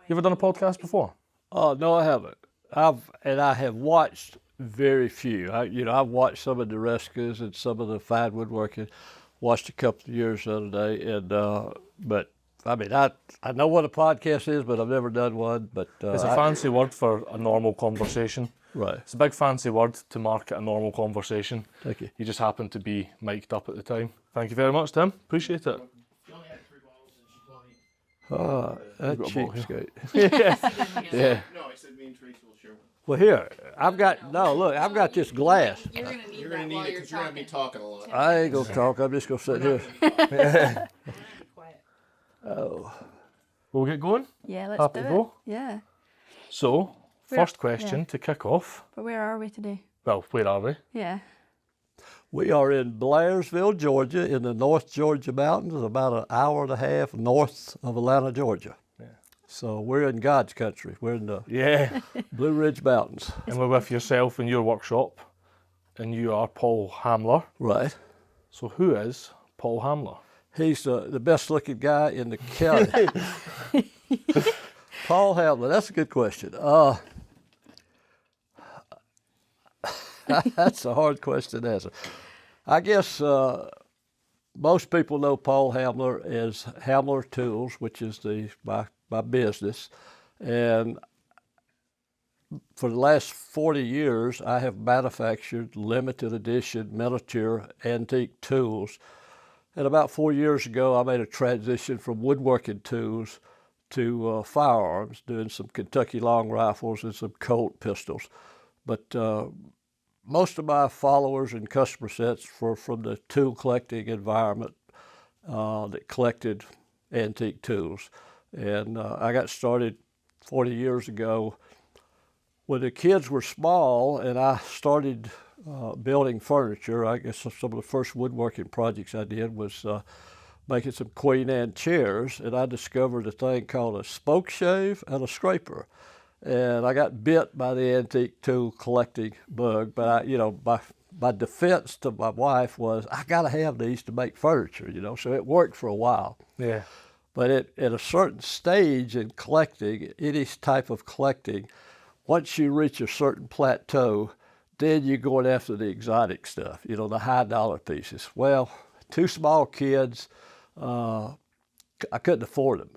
You ever done a podcast before? No, I haven't. I have watched very few. I've watched some of the Rescas and some of the fine woodworking. Watched a couple of years the other day, and but I mean, I know what a podcast is, but I've never done one. But It's a fancy word for a normal conversation. Right. It's a big fancy word to market a normal conversation. Thank you. You just happened to be mic'd up at the time. Thank you very much, Tim. Appreciate it. You only had 3 bottles and she told me. That cheapskate. Yeah. No, I said me and Tracy will share one. Well, here I've got this glass. You're gonna need You're that gonna need while it you're because you're gonna be talking. talking a lot. I ain't gonna talk. I'm just gonna sit here. Quiet. Oh, We'll get going. Yeah, let's Happy do to it. go? Yeah. So, Where- first question yeah. to kick off. But where are we today? Well, where are we? Yeah. we are in Blairsville, Georgia, in the North Georgia mountains, about an hour and a half north of Atlanta, Georgia. Yeah. So we're in God's country. We're in the Yeah. Blue Ridge Mountains. And we're with yourself in your workshop, and you are Paul Hamler. Right. So who is Paul Hamler? He's the best looking guy in the county. Paul Hamler, that's a good question. That's a hard question to answer. I guess most people know Paul Hamler as Hamler Tools, which is my business. And for the last 40 years, I have manufactured limited edition miniature antique tools. And about 4 years ago, I made a transition from woodworking tools to firearms, doing some Kentucky long rifles and some Colt pistols. But most of my followers and customer sets were from the tool collecting environment that collected antique tools. And I got started 40 years ago when the kids were small, and I started building furniture. I guess some of the first woodworking projects I did was making some Queen Anne chairs, and I discovered a thing called a spoke shave and a scraper. And I got bit by the antique tool collecting bug, but my defense to my wife was, I gotta have these to make furniture, so it worked for a while. Yeah. But at a certain stage in collecting, any type of collecting, once you reach a certain plateau, then you're going after the exotic stuff, the high dollar pieces. Well, 2 small kids, I couldn't afford them.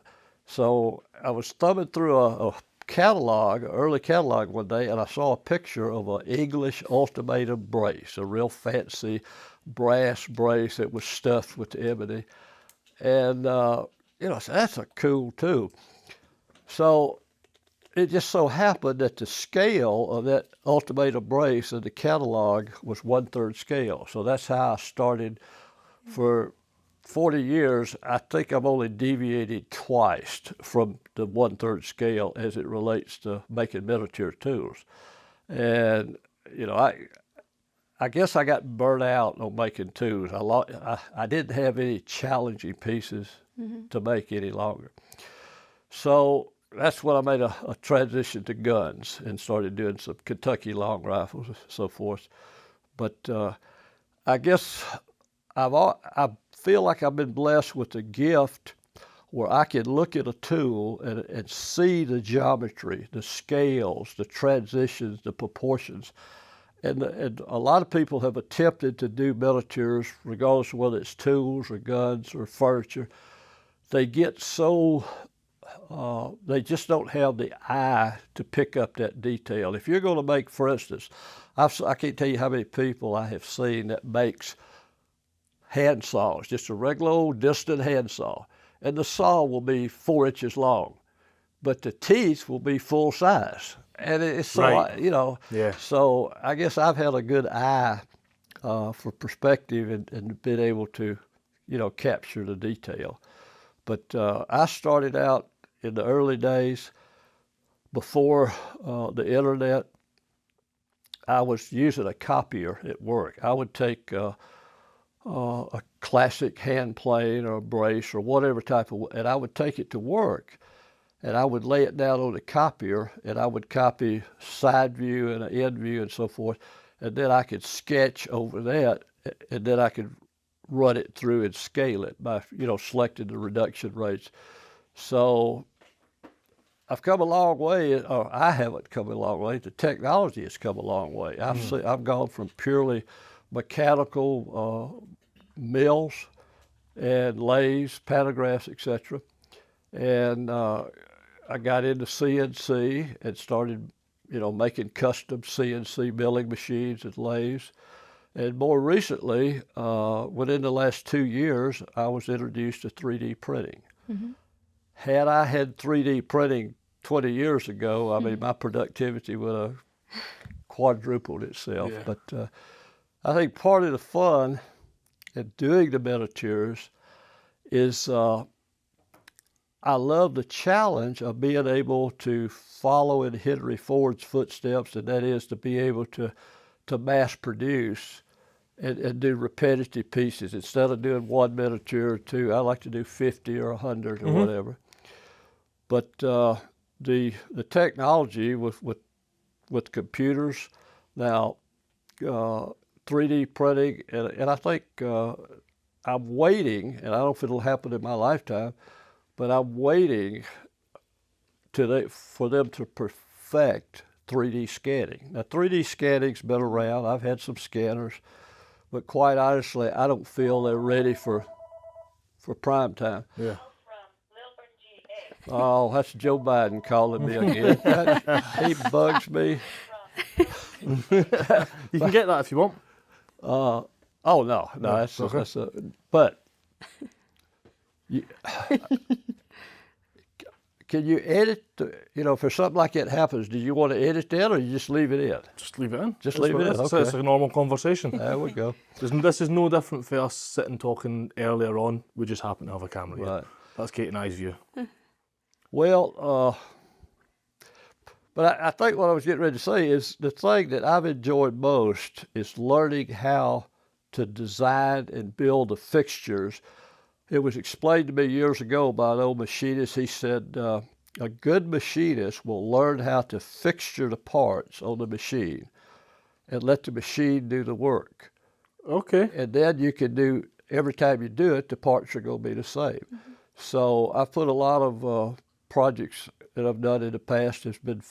So I was thumbing through a catalog, an early catalog one day, and I saw a picture of an English ultimatum brace, a real fancy brass brace that was stuffed with ebony. And, I said, that's a cool tool. So it just so happened that the scale of that ultimatum brace in the catalog was 1/3 scale. So that's how I started. For 40 years, I think I've only deviated twice from the 1/3 scale as it relates to making miniature tools. And, I guess I got burnt out on making tools. I didn't have any challenging pieces to make any longer. So that's when I made a transition to guns and started doing some Kentucky long rifles and so forth. But I guess I feel like I've been blessed with a gift where I can look at a tool and see the geometry, the scales, the transitions, the proportions. And a lot of people have attempted to do miniatures, regardless of whether it's tools or guns or furniture. They get so, they just don't have the eye to pick up that detail. If you're going to make, for instance, I can't tell you how many people I have seen that makes hand saws, just a regular old distant hand saw. And the saw will be 4 inches long, but the teeth will be full size. And it's so, Right. Yeah. So I guess I've had a good eye for perspective and been able to, capture the detail. But I started out in the early days before the internet. I was using a copier at work. I would take a classic hand plane or a brace or whatever and I would take it to work. And I would lay it down on the copier, and I would copy side view and an end view and so forth, and then I could sketch over that, and then I could run it through and scale it by, selecting the reduction rates. So I've come a long way, or I haven't come a long way. The technology has come a long way. I've gone from purely mechanical mills and lathes, pantographs, etc. And I got into CNC and started, making custom CNC milling machines and lathes. And more recently, within the last 2 years, I was introduced to 3D printing. Mm-hmm. Had I had 3D printing 20 years ago, I mean, my productivity would have quadrupled itself. Yeah. But I think part of the fun in doing the miniatures is I love the challenge of being able to follow in Henry Ford's footsteps, and that is to be able to mass produce and do repetitive pieces. Instead of doing one miniature or two, I like to do 50 or 100 or whatever. But the technology with computers now, 3D printing, and I think I'm waiting, and I don't know if it'll happen in my lifetime, but I'm waiting for them to perfect 3D scanning. Now, 3D scanning's been around. I've had some scanners, but quite honestly, I don't feel they're ready for prime time. Yeah. Oh, that's Joe Biden calling me again. He bugs me. You can get that if you want. Oh no, that's okay. that's but can you edit? For something like that happens, do you want to edit that, or you just leave it in? Just leave it in. Just leave it in. It's, Okay. it's a normal conversation. There we go. This is no different for us sitting talking earlier on. We just happen to have a camera here. Right. That's Kate and I's view. Well, but I think what I was getting ready to say is the thing that I've enjoyed most is learning how to design and build the fixtures. It was explained to me years ago by an old machinist. He said, a good machinist will learn how to fixture the parts on the machine and let the machine do the work. Okay. And then you can do, every time you do it, the parts are going to be the same. Mm-hmm. So I put a lot of projects that I've done in the past. It's been,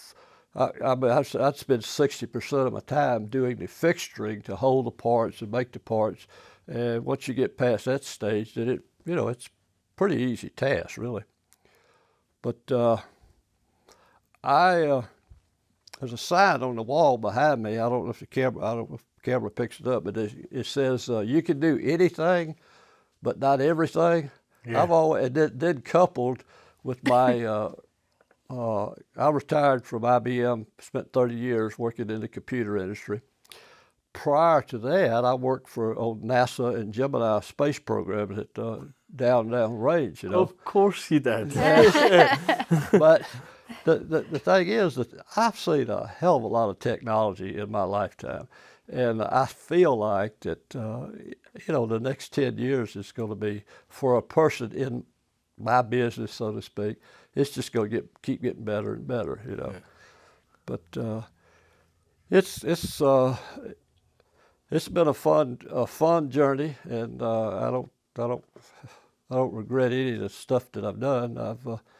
I'd spend 60% of my time doing the fixturing to hold the parts and make the parts. And once you get past that stage, then it's pretty easy task, really. But there's a sign on the wall behind me. I don't know if the camera picks it up, but it says you can do anything, but not everything. Yeah. I've always, and then coupled with my, I retired from IBM, spent 30 years working in the computer industry. Prior to that, I worked for NASA and Gemini space programs at down range. Of course you did. But the thing is that I've seen a hell of a lot of technology in my lifetime, and I feel like that the next 10 years is going to be, for a person in my business, so to speak, it's just going to keep getting better and better. Yeah. But it's been a fun journey, and I don't regret any of the stuff that I've done.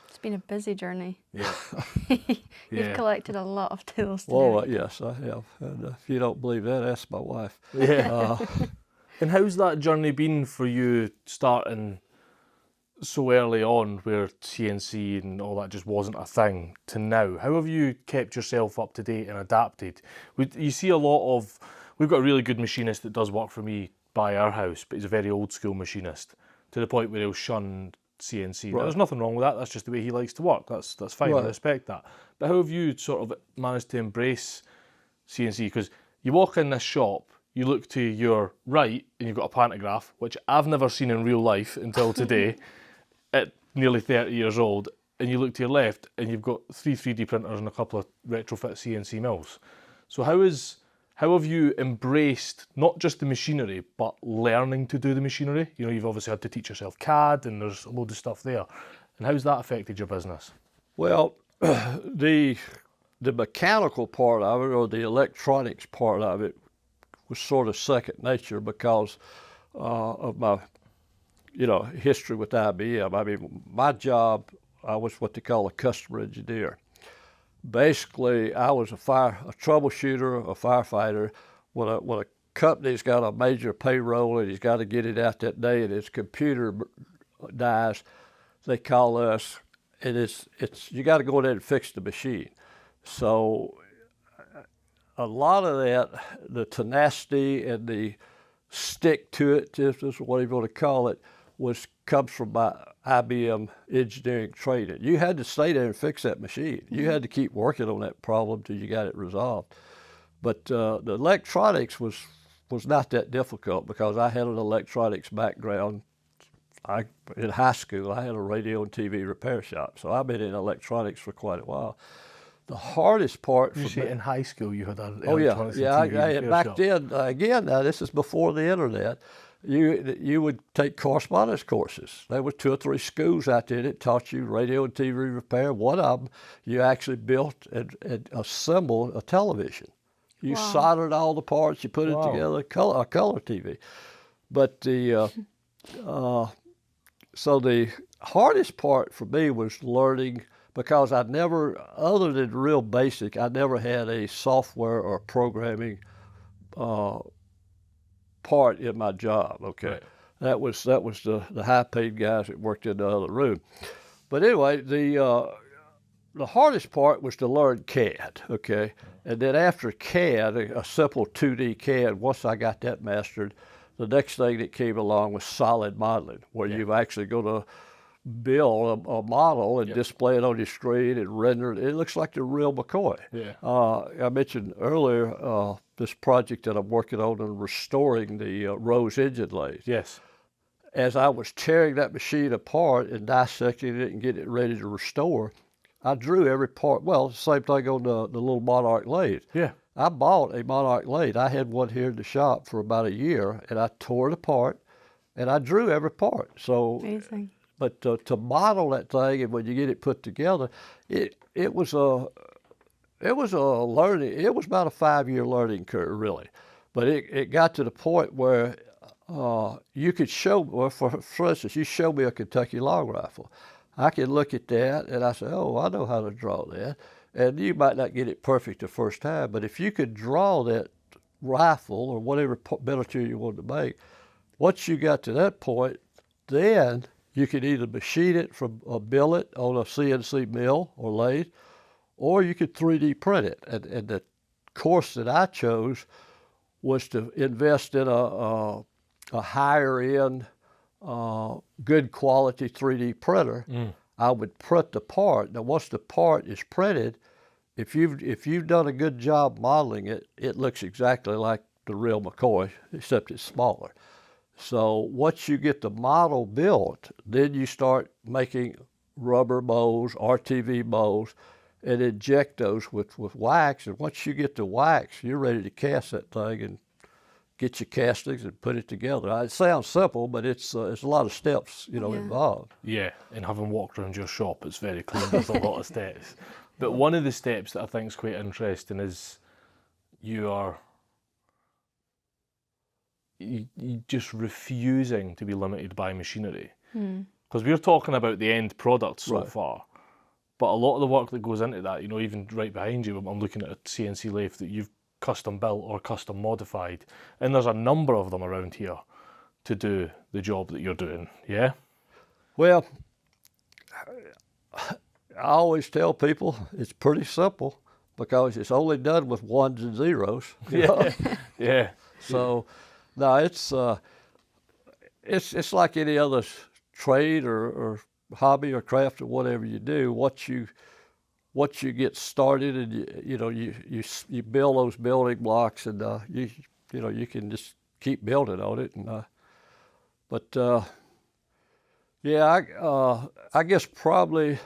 It's been a busy journey. Yeah. You've collected a lot of tools today. Well, yes, I have. And if you don't believe that, ask my wife. Yeah. And how's that journey been for you, starting so early on, where CNC and all that just wasn't a thing, to now? How have you kept yourself up to date and adapted? You see a lot of, we've got a really good machinist that does work for me by our house, but he's a very old school machinist, to the point where he'll shun CNC. Right. There's nothing wrong with that. That's just the way he likes to work. That's fine. Right. I respect that. But how have you sort of managed to embrace CNC? Because you walk in this shop, you look to your right, and you've got a pantograph, which I've never seen in real life until today, at nearly 30 years old. And you look to your left, and you've got 3 3D printers and a couple of retrofit CNC mills. So how have you embraced not just the machinery, but learning to do the machinery? You've obviously had to teach yourself CAD, and there's a load of stuff there. And how's that affected your business? Well, the mechanical part of it, or the electronics part of it, was sort of second nature because of my, history with IBM. I mean, my job I was what they call a customer engineer. Basically, I was a troubleshooter, a firefighter. When a company's got a major payroll and he's got to get it out that day and his computer dies, they call us, and it's you got to go in there and fix the machine. So a lot of that, the tenacity and the stick to it, if this is what you want to call it, comes from my IBM engineering training. You had to stay there and fix that machine. You had to keep working on that problem till you got it resolved. But the electronics was not that difficult because I had an electronics background. In high school, I had a radio and TV repair shop, so I've been in electronics for quite a while. The hardest part you say in high school you had an oh electronics yeah, and TV repair back shop. then, again, now this is before the internet. You would take correspondence courses. There were 2 or 3 schools out there that taught you radio and TV repair. One of them, you actually built and assembled a television. You soldered all the parts, you put it together, a color TV. But so the hardest part for me was learning, because I never, other than real basic, I never had a software or programming part in my job. Okay, right. That was the high-paid guys that worked in the other room. But anyway, the hardest part was to learn CAD. Okay, and then after CAD, a simple 2D CAD, once I got that mastered, the next thing that came along was solid modeling, where you've actually going to build a model and display it on your screen and render it. It looks like the real McCoy. Yeah. I mentioned earlier this project that I'm working on and restoring the Rose engine lathe. Yes. As I was tearing that machine apart and dissecting it and getting it ready to restore, I drew every part. Well, the same thing on the little Monarch lathe. Yeah. I bought a Monarch lathe. I had one here in the shop for about a year, and I tore it apart, and I drew every part. So. Amazing. But to model that thing, and when you get it put together, it was a learning. It was about a 5-year learning curve, really. But it got to the point where you could show. Well, for instance, you show me a Kentucky long rifle. I can look at that and I say, oh, I know how to draw that. And you might not get it perfect the first time, but if you could draw that rifle or whatever miniature you wanted to make, once you got to that point, then you could either machine it from a billet on a CNC mill or lathe, or you could 3D print it. And the course that I chose was to invest in a higher end, good quality 3D printer. I would print the part. Now, once the part is printed, if you've done a good job modeling it, it looks exactly like the real McCoy, except it's smaller. So once you get the model built, then you start making rubber molds, RTV molds, and inject those with wax. And once you get the wax, you're ready to cast that thing and get your castings and put it together. It sounds simple, but it's a lot of steps, involved. Yeah, and having walked around your shop, it's very clear there's a lot of steps. But one of the steps that I think is quite interesting is you just refusing to be limited by machinery. Because we're talking about the end product so far, but a lot of the work that goes into that, even right behind you, I'm looking at a CNC lathe that you've custom built or custom modified, and there's a number of them around here to do the job that you're doing, yeah? Well, I always tell people it's pretty simple because it's only done with ones and zeros. Yeah. So, no, it's like any other trade or hobby or craft or whatever you do. Once you get started and you build those building blocks and you can just keep building on it. And I guess probably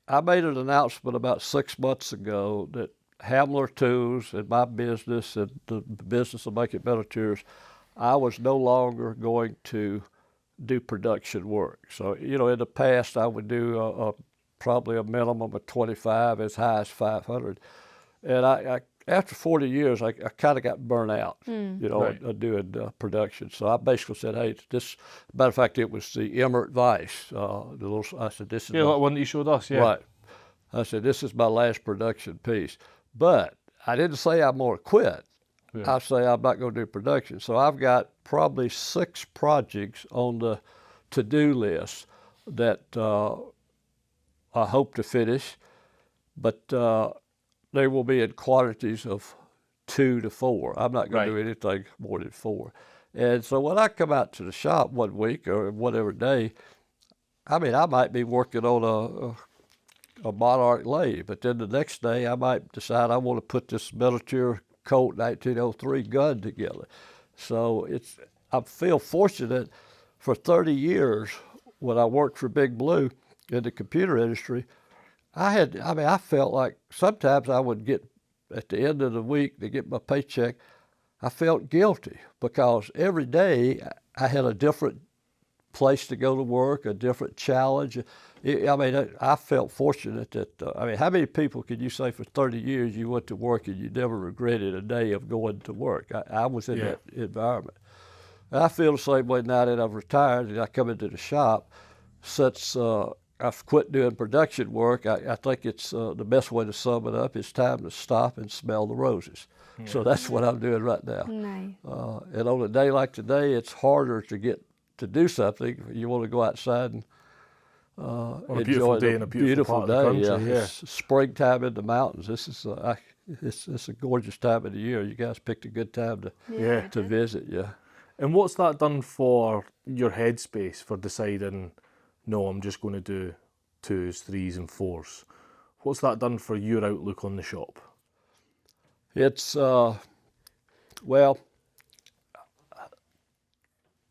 I made an announcement about 6 months ago that Hamler Tools and my business and the business of making miniatures, I was no longer going to do production work. So, in the past I would do probably a minimum of 25, as high as 500. And I after 40 years, I kind of got burnt out, you know, Right. doing production. So I basically said, hey, this, matter of fact, it was the Emmert Vice. I said, this is Yeah, that one that you showed us, yeah. right. I said, this is my last production piece. But I didn't say I'm going to quit. Yeah. I say I'm not going to do production. So I've got probably 6 projects on the to-do list that I hope to finish, but they will be in quantities of 2 to 4. I'm not going to do anything more than 4. And so when I come out to the shop one week or whatever day, I mean, I might be working on a Monarch lathe, but then the next day I might decide I want to put this miniature Colt 1903 gun together. So I feel fortunate. For 30 years when I worked for Big Blue in the computer industry, I felt like sometimes I would get at the end of the week to get my paycheck, I felt guilty because every day I had a different place to go to work, a different challenge. I felt fortunate that, how many people could you say for 30 years you went to work and you never regretted a day of going to work? I was in that environment. And I feel the same way now that I've retired and I come into the shop. Since I've quit doing production work, I think it's the best way to sum it up. It's time to stop and smell the roses. Yeah. So that's what I'm doing right now. Nice. And on a day like today, it's harder to get to do something. You want to go outside and enjoy a beautiful day. Yeah. It's springtime in the mountains. This is it's a gorgeous time of the year. You guys picked a good time to visit. Yeah. And what's that done for your headspace for deciding, no, I'm just going to do 2s, 3s, and 4s? What's that done for your outlook on the shop? It's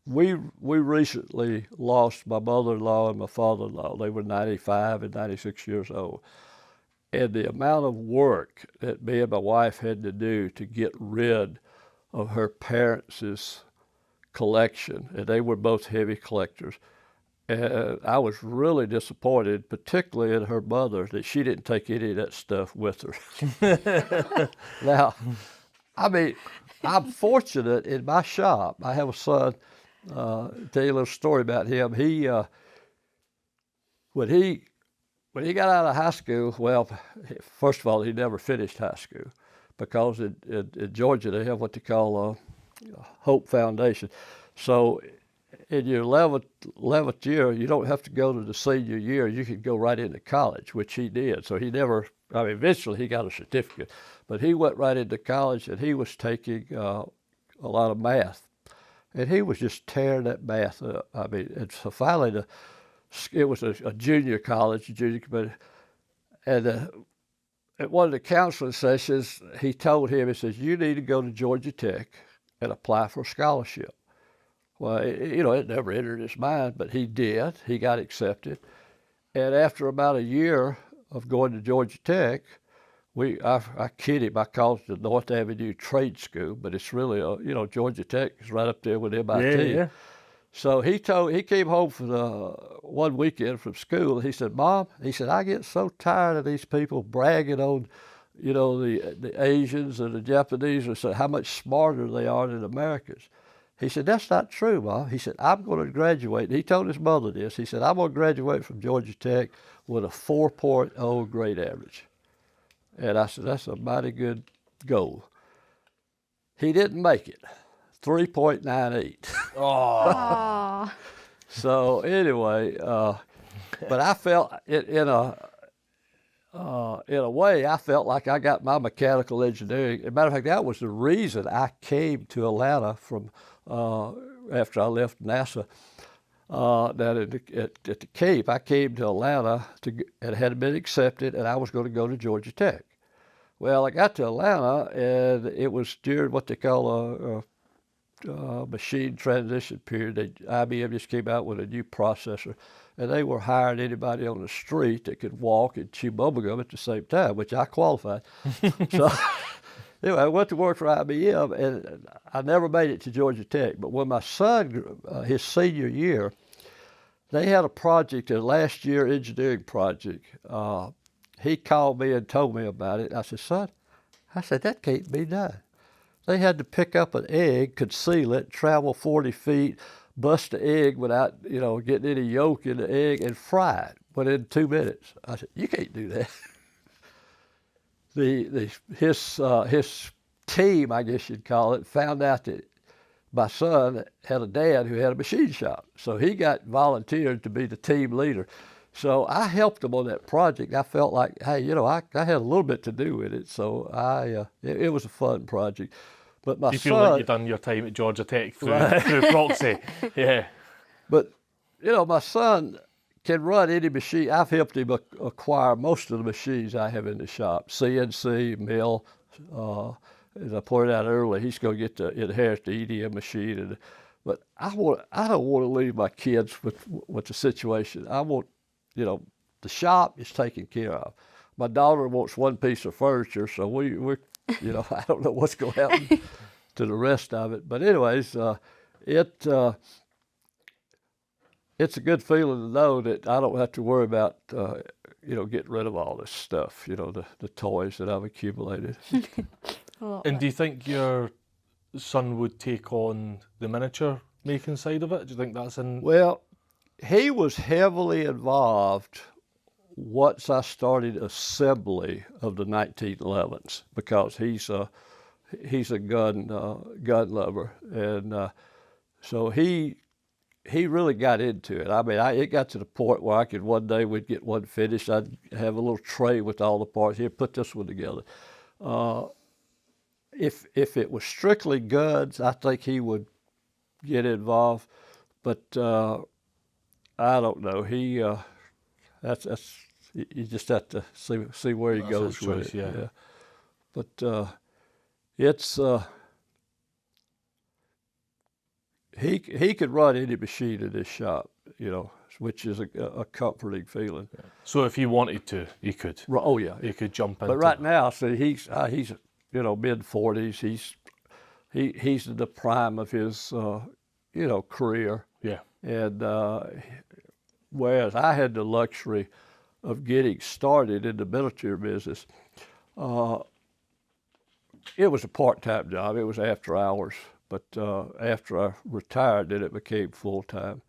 we recently lost my mother-in-law and my father-in-law. They were 95 and 96 years old. And the amount of work that me and my wife had to do to get rid of her parents' collection, and they were both heavy collectors. And I was really disappointed, particularly in her mother, that she didn't take any of that stuff with her. Now, I'm fortunate in my shop. I have a son. Tell you a little story about him. He when he got out of high school, well, first of all, he never finished high school because in Georgia they have what they call Hope Foundation. So in your 11th year, you don't have to go to the senior year. You can go right into college, which he did. So he never, eventually he got a certificate, but he went right into college and he was taking a lot of math. And he was just tearing that math up. And so finally, it was a junior college, and at one of the counseling sessions, he told him, he says, you need to go to Georgia Tech and apply for a scholarship. Well, it never entered his mind, but he did. He got accepted. And after about a year of going to Georgia Tech, I kid him, I called it the North Avenue Trade School, but it's really, Georgia Tech is right up there with MIT. Yeah. So he came home for one weekend from school. He said, Mom, I get so tired of these people bragging on, the Asians and the Japanese, and so how much smarter they are than Americans. He said, that's not true, Mom. He said, I'm going to graduate. And he told his mother this. He said, I'm going to graduate from Georgia Tech with a 4.0 grade average. And I said, that's a mighty good goal. He didn't make it, 3.98. Oh. So anyway, but I felt in a way, I felt like I got my mechanical engineering. As a matter of fact, that was the reason I came to Atlanta from after I left NASA. At the Cape, I came to Atlanta and had been accepted, and I was going to go to Georgia Tech. Well, I got to Atlanta, and it was during what they call a machine transition period. IBM just came out with a new processor, and they were hiring anybody on the street that could walk and chew bubblegum at the same time, which I qualified. So anyway, I went to work for IBM, and I never made it to Georgia Tech. But when my son, his senior year, they had a project, a last year engineering project. He called me and told me about it. I said, son, I said, that can't be done. They had to pick up an egg, conceal it, travel 40 feet, bust the egg without, you know, getting any yolk in the egg, and fry it within 2 minutes. I said, you can't do that. His team, I guess you'd call it, found out that my son had a dad who had a machine shop. So he got volunteered to be the team leader. So I helped him on that project. I felt like, hey, you know, I had a little bit to do with it. So it was a fun project. But my son... You feel like you've done your time at Georgia Tech through proxy. Yeah. But, you know, my son can run any machine. I've helped him acquire most of the machines I have in the shop. CNC, mill. As I pointed out earlier, he's going to inherit the EDM machine. But I don't want to leave my kids with the situation. I want, you know, the shop is taken care of. My daughter wants one piece of furniture, so we're, you know, I don't know what's going to happen to the rest of it. But anyways, it's a good feeling to know that I don't have to worry about, you know, getting rid of all this stuff, you know, the toys that I've accumulated. And do you think your son would take on the miniature making side of it? Do you think that's in... Well, he was heavily involved once I started assembly of the 1911s, because he's a gun lover, and so he really got into it. I mean, it got to the point where one day we'd get one finished. I'd have a little tray with all the parts. Here, put this one together. If it was strictly guns, I think he would get involved, but I don't know. You just have to see where he goes with it. Yeah. But it's he could run any machine in this shop, you know, which is a comforting feeling. Yeah. So if he wanted to, he could. Oh yeah, he could jump into. But right now, see, he's you know, mid-40s. He's in the prime of his you know, career. Yeah. And whereas I had the luxury of getting started in the military business, it was a part-time job. It was after hours. But after I retired, then it became full-time.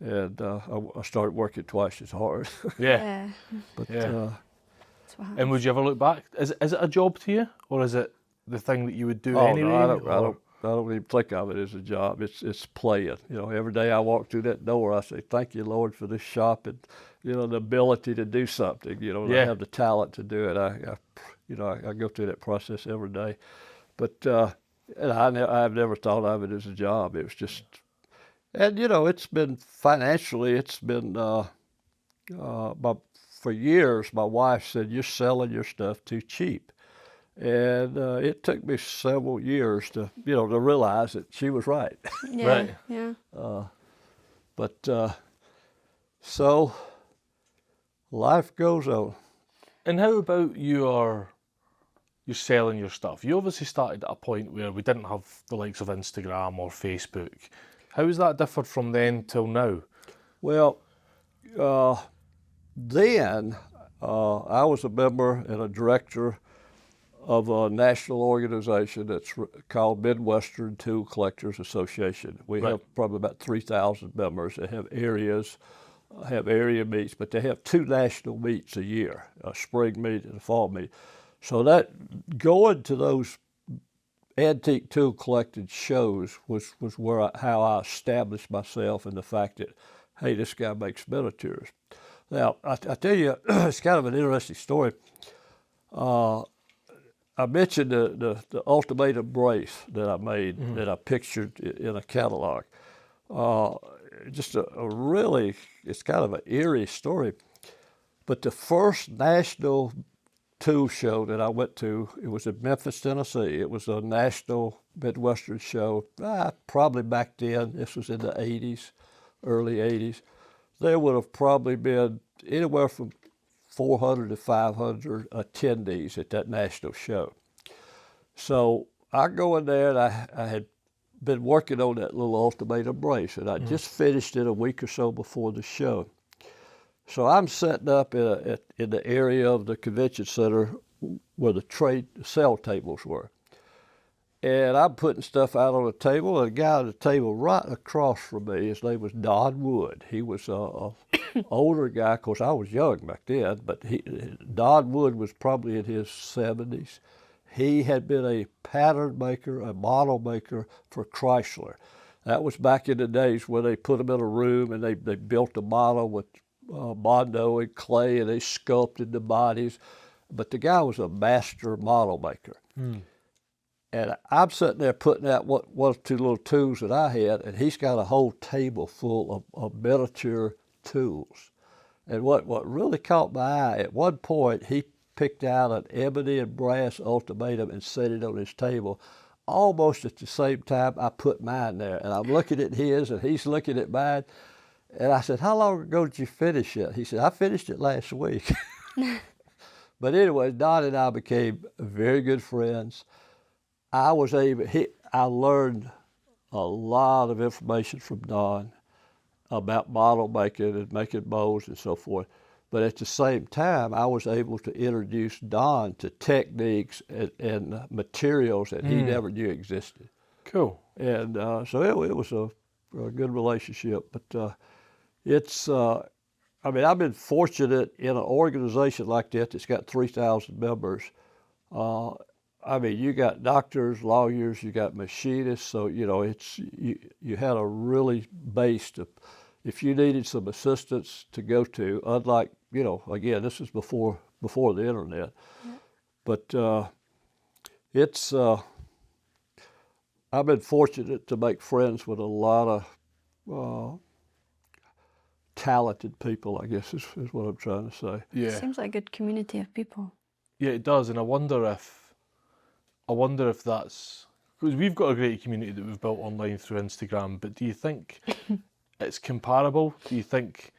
And I started working twice as hard. Yeah. But, yeah. And would you ever look back? Is it a job to you, or is it the thing that you would do anyway? No, I don't even think of it as a job. It's playing. You know, every day I walk through that door, I say, "Thank you, Lord, for this shop and, you know, the ability to do something. You know, I have the talent to do it. I go through that process every day." But and I've never thought of it as a job. It was just, and you know, it's been financially, it's been for years, my wife said, "You're selling your stuff too cheap." And it took me several years to realize that she was right. Yeah, right. Yeah. So life goes on. And how about you're selling your stuff? You obviously started at a point where we didn't have the likes of Instagram or Facebook. How has that differed from then till now? Well, then I was a member and a director of a national organization that's called Midwestern Tool Collectors Association. We have probably about 3,000 members that have area meets, but they have 2 national meets a year, a spring meet and a fall meet. So that going to those antique tool collecting shows was how I established myself in the fact that, hey, this guy makes miniatures. Now, I tell you, it's kind of an interesting story. I mentioned the ultimatum brace that I made, that I pictured in a catalog. Just a really, it's kind of an eerie story. But the first national tool show that I went to, it was in Memphis, Tennessee. It was a national Midwestern show, probably back then. This was in the 80s, early 80s. There would have probably been anywhere from 400 to 500 attendees at that national show. So I go in there, and I had been working on that little ultimatum brace, and I just finished it a week or so before the show. So I'm setting up in the area of the convention center where the cell tables were. And I'm putting stuff out on the table, and a guy on the table right across from me, his name was Don Wood. He was a older guy. Of course, I was young back then, but Don Wood was probably in his 70s. He had been a pattern maker, a model maker for Chrysler. That was back in the days where they put them in a room and they built a model with Mondo and clay, and they sculpted the bodies. But the guy was a master model maker. And I'm sitting there putting out one or two little tools that I had, and he's got a whole table full of miniature tools. And what really caught my eye, at one point he picked out an ebony and brass ultimatum and set it on his table. Almost at the same time I put mine there. And I'm looking at his and he's looking at mine. And I said, "How long ago did you finish it?" He said, "I finished it last week." But anyway, Don and I became very good friends. I learned a lot of information from Don about model making and making molds and so forth. But at the same time, I was able to introduce Don to techniques and materials that he never knew existed. Cool. And so it was a good relationship. But I've been fortunate in an organization like that that's got 3,000 members. You got doctors, lawyers, you got machinists, so you had a really base to, if you needed some assistance to go to, unlike, again, this is before the internet. Yeah. But I've been fortunate to make friends with a lot of talented people, I guess is what I'm trying to say. Yeah. Seems like a good community of people. Yeah, it does, and I wonder if that's, because we've got a great community that we've built online through Instagram, but do you think it's comparable? Do you think,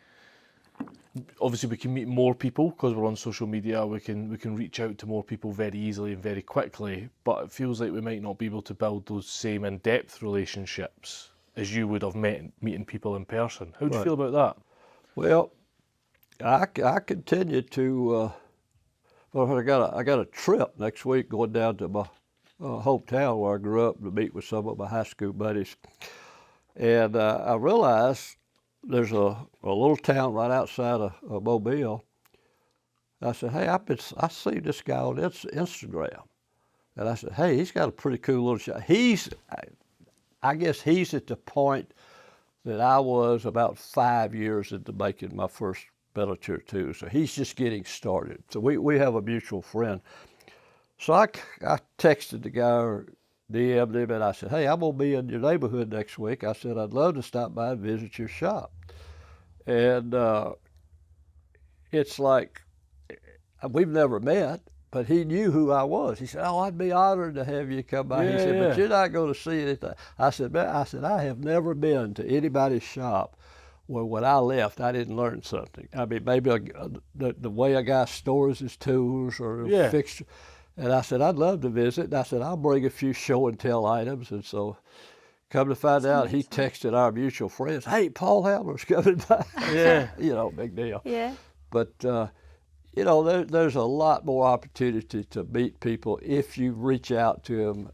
obviously we can meet more people because we're on social media, we can reach out to more people very easily and very quickly, but it feels like we might not be able to build those same in-depth relationships as you would have meeting people in person. How do you feel about that? Well, I continue to, I got a trip next week going down to my hometown where I grew up to meet with some of my high school buddies. And I realized there's a little town right outside of Mobile. I said, "Hey, I see this guy on Instagram." And I said, "Hey, he's got a pretty cool little shop." I guess he's at the point that I was about 5 years into making my first miniature too. So he's just getting started. So we have a mutual friend. So I texted the guy or DM'd him, and I said, "Hey, I'm going to be in your neighborhood next week." I said, "I'd love to stop by and visit your shop." And it's like, we've never met, but he knew who I was. He said, "Oh, I'd be honored to have you come by." He said, "But you're not going to see anything." I said, "I have never been to anybody's shop where when I left, I didn't learn something. I mean, maybe the way a guy stores his tools or a fixture." And I said, "I'd love to visit." And I said, "I'll bring a few show and tell items." And so come to find out, he texted our mutual friends, "Hey, Paul Hamler's coming by." Yeah. Big deal. Yeah. But, there's a lot more opportunity to meet people if you reach out to them.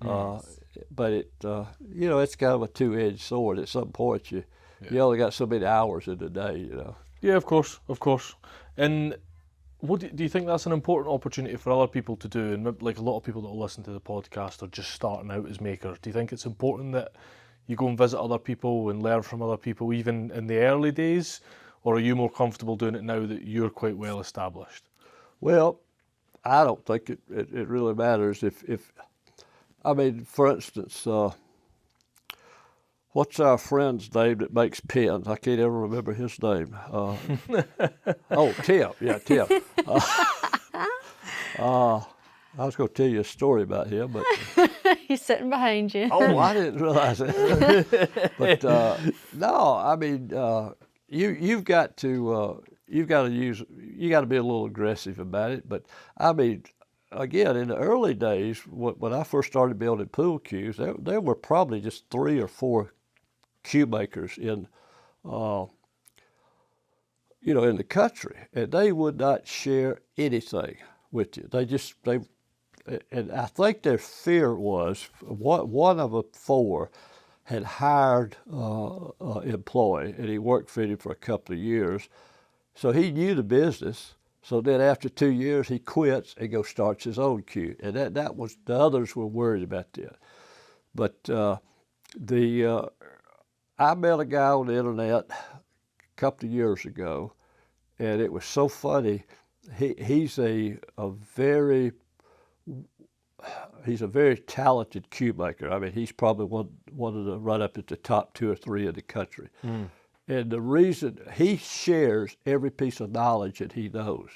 But it's kind of a two-edged sword. At some point, you only got so many hours in the day, Yeah, of course. And what do you think that's an important opportunity for other people to do? And like a lot of people that will listen to the podcast are just starting out as makers. Do you think it's important that you go and visit other people and learn from other people, even in the early days? Or are you more comfortable doing it now that you're quite well established? Well, I don't think it really matters. For instance, what's our friend's name that makes pens? I can't ever remember his name. Tim. Yeah, Tim. I was going to tell you a story about him, but He's sitting behind you. oh, I didn't realize it. But no, you've got to be a little aggressive about it. But I mean, again, in the early days, when I first started building pool cues, there were probably just 3 or 4 cue makers in the country, and they would not share anything with you. And I think their fear was one of the four had hired an employee, and he worked for him for a couple of years. So he knew the business. So then after 2 years, he quits and goes starts his own queue. And that was, the others were worried about that. But I met a guy on the internet a couple of years ago, and it was so funny. He's a very talented cue maker. I mean, he's probably one of the right up at the top 2 or 3 in the country. And the reason he shares every piece of knowledge that he knows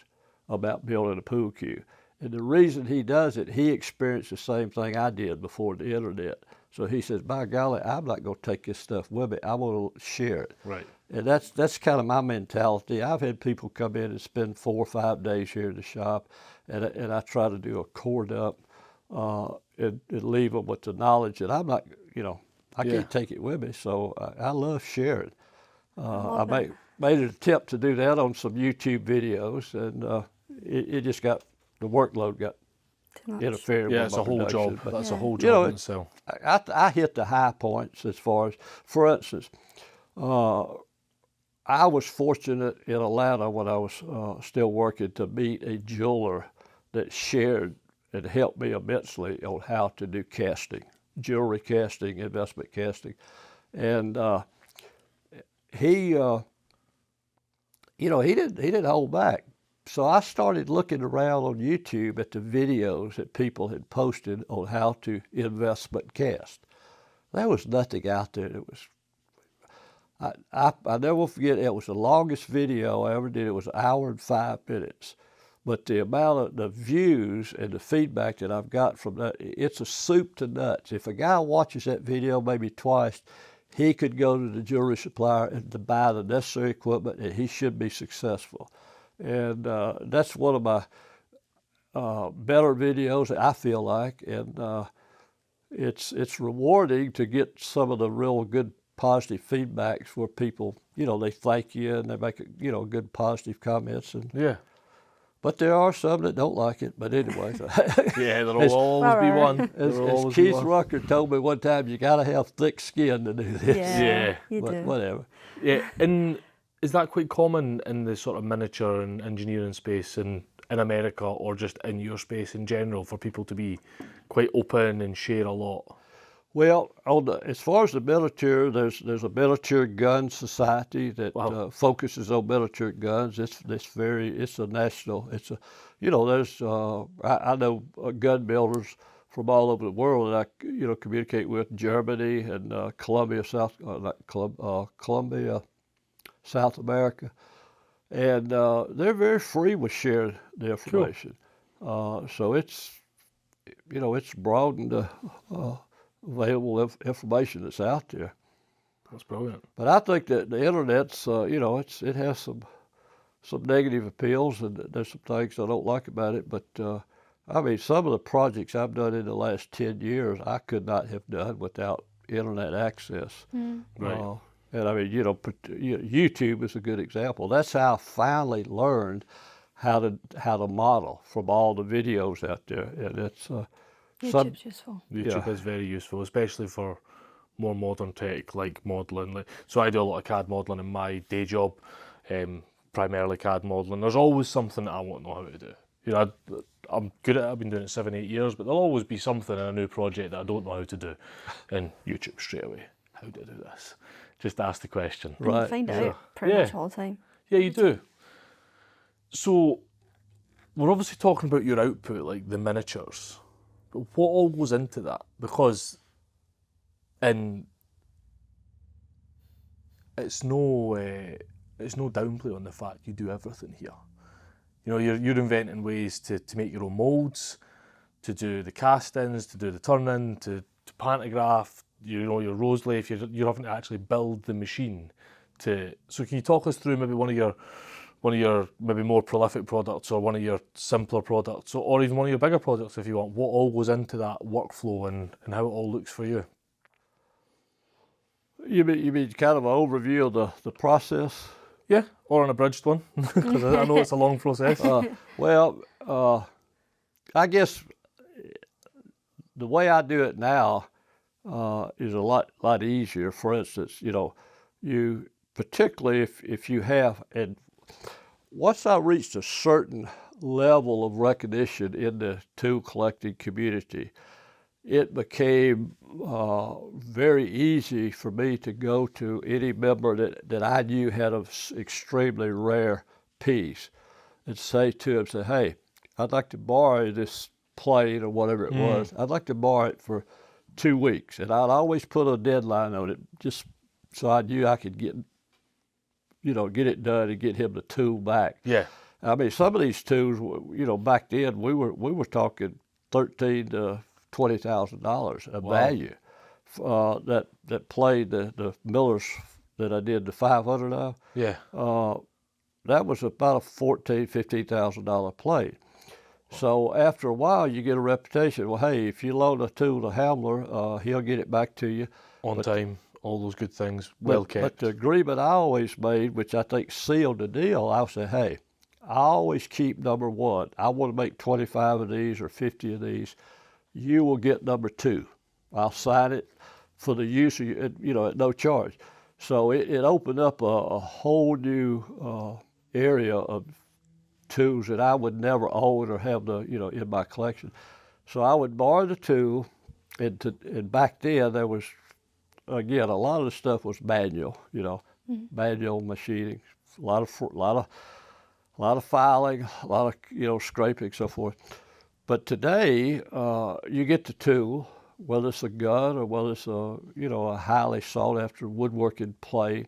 about building a pool cue. And the reason he does it, he experienced the same thing I did before the internet. So he says, by golly, I'm not going to take this stuff with me. I'm going to share it. Right. And that's kind of my mentality. I've had people come in and spend 4 or 5 days here in the shop, and I try to do a cord up and leave them with the knowledge that I'm not, I can't take it with me. So I love sharing. I made an attempt to do that on some YouTube videos, and it just got, the workload got interfered with my it's a whole job. But, that's a whole job in itself. I hit the high points as far as, for instance, I was fortunate in Atlanta when I was still working to meet a jeweler that shared and helped me immensely on how to do casting, jewelry casting, investment casting. And he didn't hold back. So I started looking around on YouTube at the videos that people had posted on how to investment cast. There was nothing out there that was, I never will forget, it was the longest video I ever did. It was 1 hour and 5 minutes. But the amount of the views and the feedback that I've got from that, it's a soup to nuts. If a guy watches that video maybe twice, he could go to the jewelry supplier and to buy the necessary equipment, and he should be successful. And that's one of my better videos, I feel like, and it's rewarding to get some of the real good positive feedbacks where people, they thank you and they make good positive comments. And but there are some that don't like it. But anyway, there'll always be one. As Keith Rucker told me one time, you got to have thick skin to do this. Yeah, you do. Whatever. Yeah, and is that quite common in the sort of miniature and engineering space in America, or just in your space in general, for people to be quite open and share a lot? Well, as far as the miniature, there's a miniature gun society that focuses on miniature guns. It's a national. There's I know gun builders from all over the world that I communicate with, Germany and Colombia, South America, and they're very free with sharing the information. Cool. So it's broadened the available information that's out there. That's brilliant. But I think that the internet's it has some negative appeals, and there's some things I don't like about it. But some of the projects I've done in the last 10 years, I could not have done without internet access. Right. And YouTube is a good example. That's how I finally learned how to model from all the videos out there, and it's YouTube's useful. YouTube is very useful, especially for more modern tech like modelling. So I do a lot of CAD modelling in my day job, primarily CAD modelling. There's always something that I won't know how to do. I'm good at it. I've been doing it 7-8 years, but there'll always be something in a new project that I don't know how to do. And YouTube straight away, how do I do this? Just ask the question. And you find it out pretty much all the time. Yeah, you do. So we're obviously talking about your output, like the miniatures. But what all goes into that? Because it's no downplay on the fact you do everything here. You're inventing ways to make your own molds, to do the castings, to do the turning, to pantograph, your rose leaf. You're having to actually build the machine. So can you talk us through maybe one of your maybe more prolific products, or one of your simpler products, or even one of your bigger products if you want? What all goes into that workflow and how it all looks for you? You mean kind of an overview of the process? Yeah, or an abridged one, because I know it's a long process. I guess the way I do it now is a lot easier. For instance, you particularly if you have, and once I reached a certain level of recognition in the tool collecting community, it became very easy for me to go to any member that I knew had an extremely rare piece and say to him, say, hey, I'd like to borrow this plane or whatever it was. I'd like to borrow it for 2 weeks. And I'd always put a deadline on it just so I knew I could get it done and get him the tool back. Yeah. I mean, some of these tools, back then we were talking $13,000 to $20,000 of value. That plane, the Millers that I did the 500 of. Yeah. That was about a $14,000, $15,000 plane. So after a while, you get a reputation. Well, hey, if you loan a tool to Hamler, he'll get it back to you On time, all those good things, well kept. But the agreement I always made, which I think sealed the deal, I said, hey, I always keep number one. I want to make 25 of these or 50 of these. You will get number two. I'll sign it for the use of at no charge. So it opened up a whole new area of tools that I would never own or have in my collection. So I would borrow the tool, and back then there was, again, a lot of the stuff was manual, manual machining, a lot of filing, a lot of scraping, so forth. But today, you get the tool, whether it's a gun or whether it's a highly sought after woodworking plane.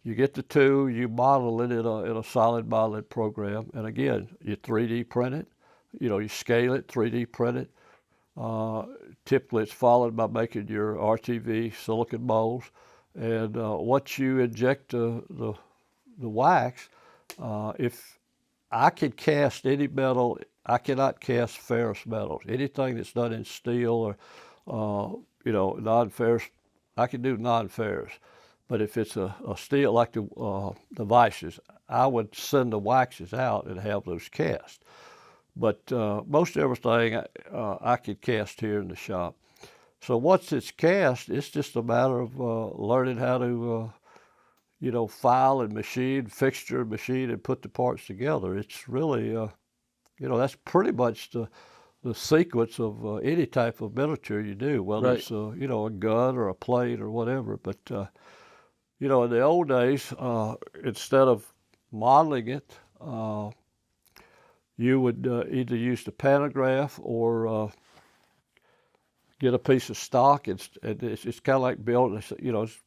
You get the tool, you model it in a solid modeling program, and again, you 3D print it. You scale it, 3D print it. Typically, it's followed by making your RTV silicon molds, and once you inject the wax, if I can cast any metal, I cannot cast ferrous metals. Anything that's done in steel or non-ferrous, I can do non-ferrous. But if it's a steel like the vices, I would send the waxes out and have those cast. But most everything I could cast here in the shop. So once it's cast, it's just a matter of learning how to file and machine, fixture, machine, and put the parts together. It's really, that's pretty much the sequence of any type of miniature you do, whether it's a gun or a plate or whatever. But in the old days, instead of modeling it, you would either use the pantograph or get a piece of stock. It's kind of like building, it's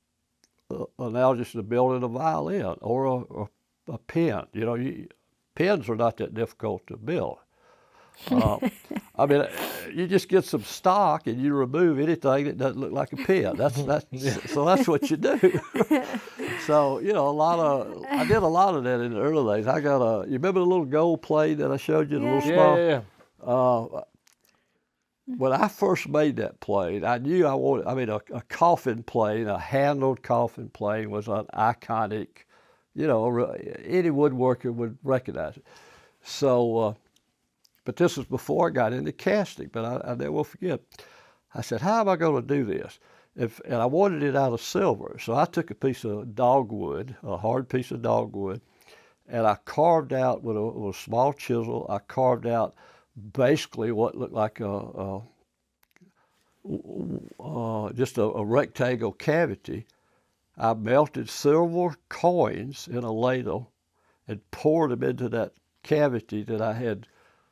analogous to building a violin or a pen. Pens are not that difficult to build. I mean, you just get some stock and you remove anything that doesn't look like a pen. So that's what you do. So I did a lot of that in the early days. You remember the little gold plate that I showed you, the little small? Yeah. When I first made that plane, I knew I wanted. A coffin plane, a handled coffin plane, was an iconic. Any woodworker would recognize it. So. But this was before I got into casting, but I never will forget. I said, how am I going to do this? And I wanted it out of silver. So I took a piece of dogwood, a hard piece of dogwood, and I carved out with a small chisel, I carved out basically what looked like just a rectangle cavity. I melted silver coins in a ladle and poured them into that cavity that I had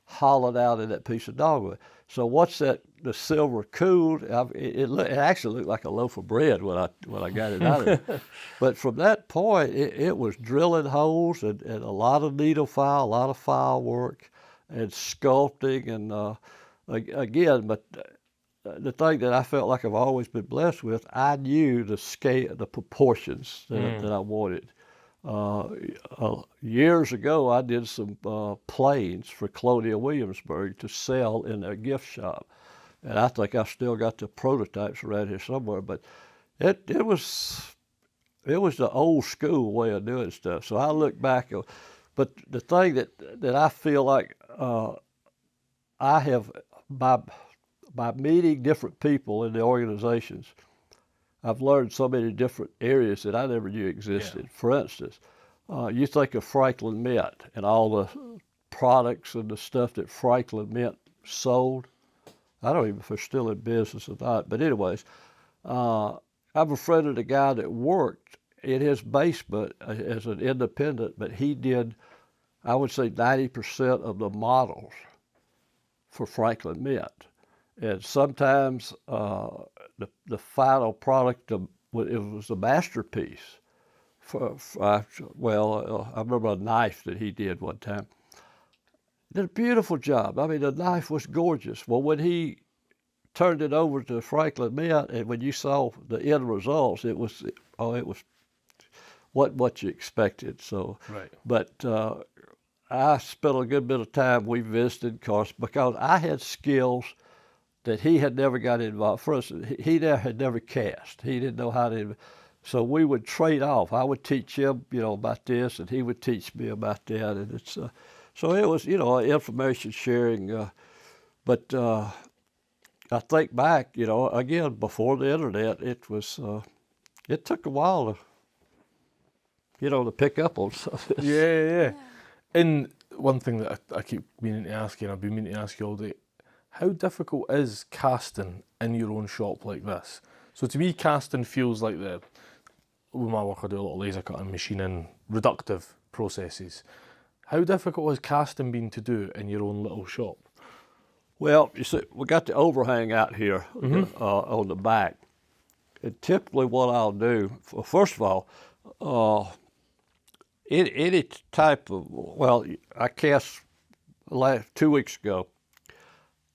hollowed out in that piece of dogwood. So once the silver cooled, it actually looked like a loaf of bread when I got it out of it. But from that point, it was drilling holes and a lot of needle file, a lot of file work and sculpting and again, but the thing that I felt like I've always been blessed with, I knew the scale, the proportions that I wanted. Years ago, I did some planes for Colonial Williamsburg to sell in their gift shop, and I think I've still got the prototypes around here somewhere. But it was the old school way of doing stuff. So I look back, but the thing that I feel like I have, by meeting different people in the organizations, I've learned so many different areas that I never knew existed. For instance, you think of Franklin Mint and all the products and the stuff that Franklin Mint sold. I don't even know if they're still in business or not, but anyways, I'm a friend of the guy that worked in his basement as an independent, but he did, I would say, 90% of the models for Franklin Mint. And sometimes the final product, it was a masterpiece. I remember a knife that he did one time. Did a beautiful job. I mean, the knife was gorgeous. Well, when he turned it over to Franklin Mint, and when you saw the end results, it was what you expected. So, Right. But I spent a good bit of time. We visited, because I had skills that he had never got involved. For instance, he had never cast. He didn't know how to. So we would trade off. I would teach him, about this, and he would teach me about that. And it's so it was, information sharing. But I think back, again, before the internet, it was. It took a while to pick up on something. Yeah. And one thing that I keep meaning to ask you, and I've been meaning to ask you all day, how difficult is casting in your own shop like this? So to me, casting feels like with my work, I do a lot of laser cutting, machining, reductive processes. How difficult has casting been to do in your own little shop? Well, you see, we got the overhang out here on the back. And typically what I'll do, first of all, any type of, I cast 2 weeks ago,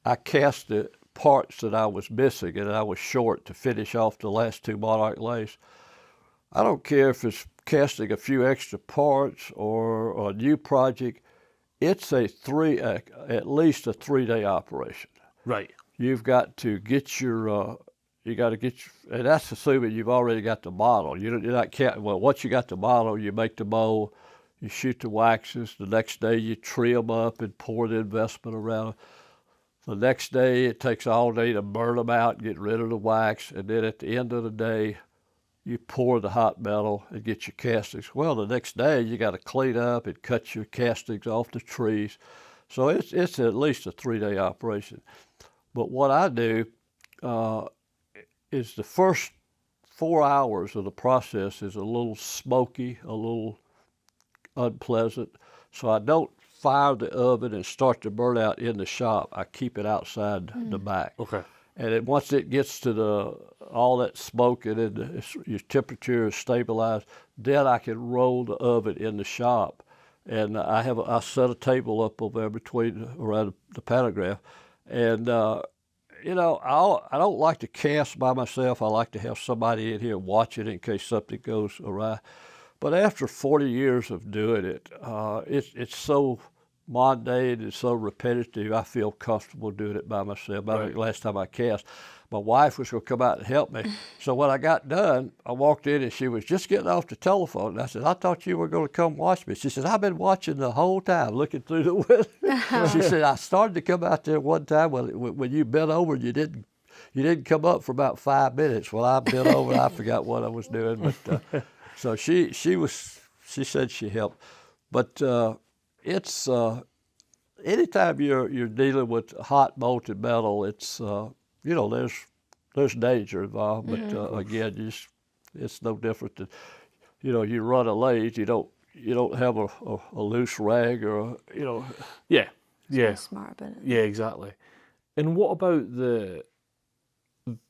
I cast the parts that I was missing and I was short to finish off the last 2 Monarch lathes. I don't care if it's casting a few extra parts or a new project, it's at least a 3-day operation. Right. You've got to get and that's assuming you've already got the model. You're not counting, once you got the model, you make the mold, you shoot the waxes, the next day you trim up and pour the investment around. The next day, it takes all day to burn them out, get rid of the wax, and then at the end of the day, you pour the hot metal and get your castings. Well, the next day, you got to clean up and cut your castings off the trees. So it's at least a 3-day operation. But what I do is the first 4 hours of the process is a little smoky, a little unpleasant. So I don't fire the oven and start to burn out in the shop. I keep it outside the back. Okay. And then once it gets to all that smoke and your temperature is stabilized, then I can roll the oven in the shop. And I set a table up over there around the pantograph. And I don't like to cast by myself. I like to have somebody in here watching in case something goes awry. But after 40 years of doing it, it's so mundane and so repetitive, I feel comfortable doing it by myself. Right. Last time I cast, my wife was going to come out and help me. So when I got done, I walked in and she was just getting off the telephone. And I said, I thought you were going to come watch me. She said, I've been watching the whole time, looking through the window. She said, I started to come out there one time when you bent over and you didn't come up for about 5 minutes. Well, I bent over and I forgot what I was doing. But so she said she helped. But it's anytime you're dealing with hot molten metal, it's there's danger involved. But again, it's no different than you run a lathe. You don't have a loose rag or Yeah. Smart about it. Yeah, exactly. And what about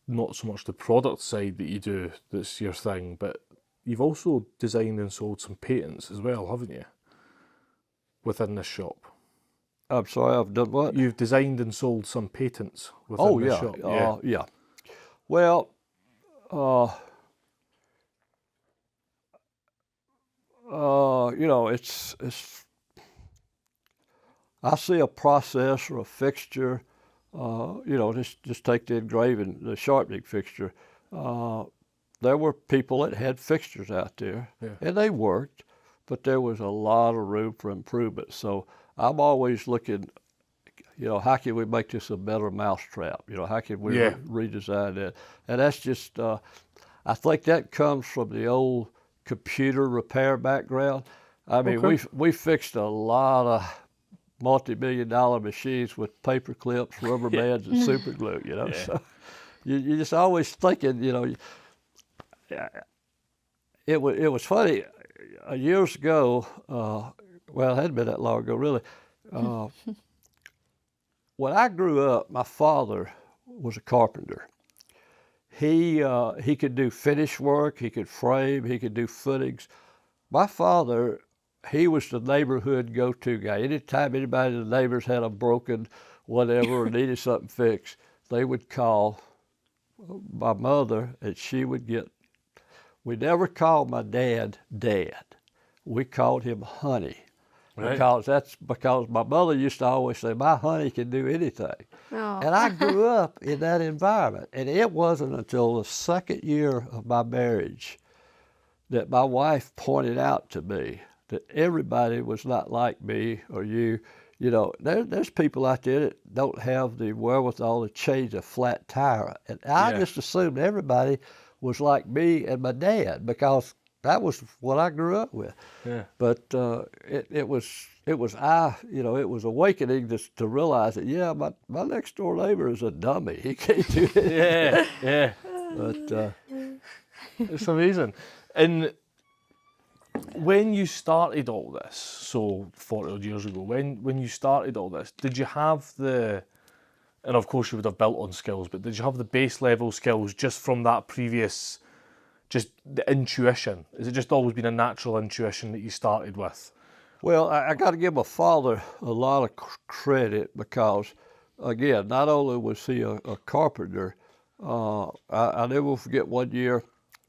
not so much the product side that you do that's your thing, but you've also designed and sold some patents as well, haven't you? Within this shop. I'm sorry, I've done what? You've designed and sold some patents within this shop. Yeah. Well, it's. I see a process or a fixture. Just take the engraving, the sharpening fixture. There were people that had fixtures out there, and they worked, but there was a lot of room for improvement. So I'm always looking, how can we make this a better mousetrap? How can we redesign that? And that's just, I think that comes from the old computer repair background. I mean, we fixed a lot of multi-million-dollar machines with paper clips, rubber bands, and super glue, So you just always thinking, it was funny. Years ago, well, it hadn't been that long ago, really. When I grew up, my father was a carpenter. He could do finish work, he could frame, he could do footings. My father, he was the neighborhood go-to guy. Anytime anybody in the neighbors had a broken whatever or needed something fixed, they would call my mother, and she would get. We never called my dad Dad. We called him Honey. Right. Because my mother used to always say, my honey can do anything. Oh. And I grew up in that environment. And it wasn't until the second year of my marriage that my wife pointed out to me that everybody was not like me or you. There's people out there that don't have the wherewithal to change a flat tire. And I just assumed everybody was like me and my dad because that was what I grew up with. Yeah. But it was awakening to realize that my next door neighbor is a dummy. He can't do it. Yeah. But it's amazing. And when you started all this, so 40 odd years ago, when you started all this, did you have and of course you would have built on skills, but did you have the base level skills just from that previous, just the intuition? Has it just always been a natural intuition that you started with? Well, I got to give my father a lot of credit because, again, not only was he a carpenter, I never forget one year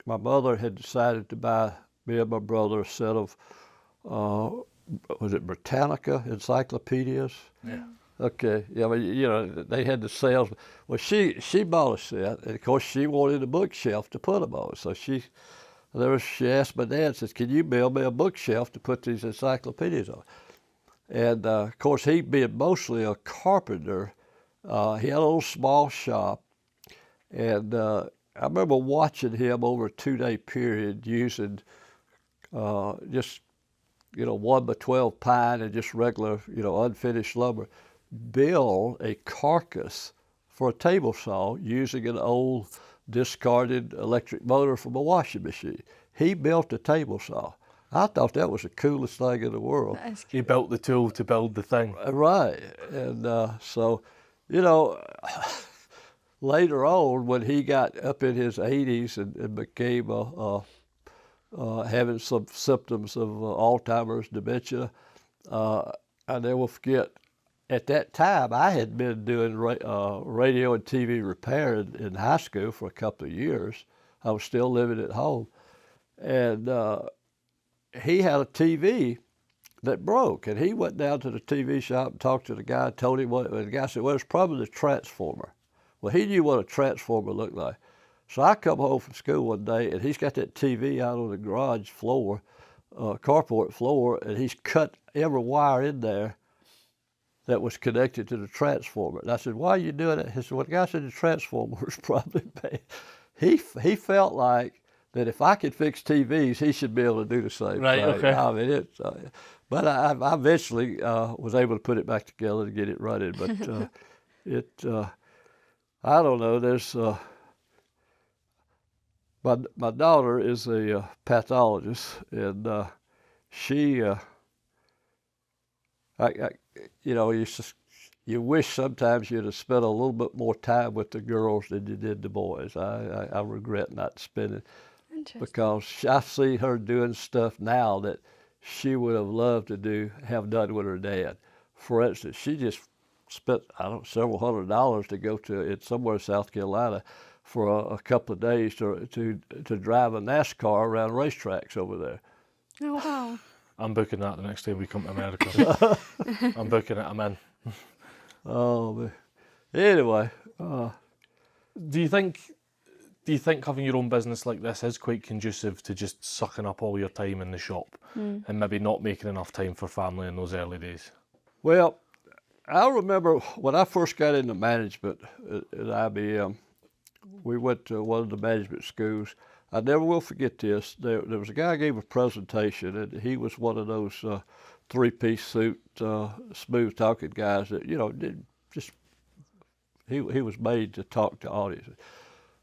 my mother had decided to buy me and my brother a set of, was it Britannica encyclopedias? Yeah. Okay, yeah, but they had the sales. Well, she bought a set, and of course she wanted a bookshelf to put them on. So she asked my dad, says, "Can you build me a bookshelf to put these encyclopedias on?" And of course, he being mostly a carpenter, he had a little small shop, and I remember watching him over a 2-day period using just 1x12 pine and just regular unfinished lumber, build a carcass for a table saw using an old discarded electric motor from a washing machine. He built a table saw. I thought that was the coolest thing in the world. He built the tool to build the thing. Right. And so, later on when he got up in his 80s and became having some symptoms of Alzheimer's, dementia, I never forget, at that time, I had been doing radio and TV repair in high school for a couple of years. I was still living at home. And he had a TV that broke. And he went down to the TV shop and talked to the guy, told him what, and the guy said, well, it's probably the transformer. Well, he knew what a transformer looked like. So I come home from school one day, and he's got that TV out on the garage floor, carport floor, and he's cut every wire in there that was connected to the transformer. And I said, why are you doing it? He said, well, the guy said the transformer was probably bad. He felt like that if I could fix TVs, he should be able to do the same right, thing. Okay. I mean, but I eventually was able to put it back together and get it running. But I don't know, there's, my daughter is a pathologist, and she, you wish sometimes you'd have spent a little bit more time with the girls than you did the boys. I regret not spending, because I see her doing stuff now that she would have loved to have done with her dad. For instance, she just spent, several $100s to go to somewhere in South Carolina for a couple of days to drive a NASCAR around racetracks over there. Oh, wow. I'm booking that the next time we come to America. I'm booking it, I'm in. Oh, man. Anyway. Do you think having your own business like this is quite conducive to just sucking up all your time in the shop and maybe not making enough time for family in those early days? Well, I remember when I first got into management at IBM, we went to one of the management schools. I never will forget this. There was a guy who gave a presentation, and he was one of those three-piece suit, smooth-talking guys that, you know, he was made to talk to audiences.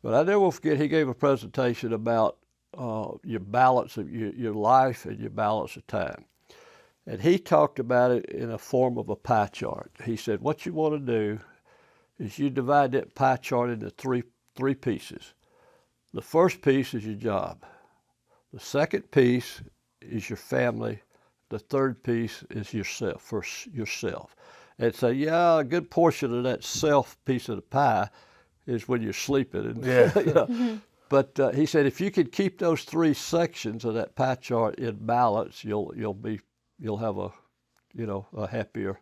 But I never will forget, he gave a presentation about your balance of your life and your balance of time. And he talked about it in a form of a pie chart. He said, what you want to do is you divide that pie chart into three pieces. The first piece is your job. The second piece is your family. The third piece is yourself, And so, yeah, a good portion of that self piece of the pie is when you're sleeping. And, Yeah. you know. But he said, if you could keep those three sections of that pie chart in balance, you'll have a happier.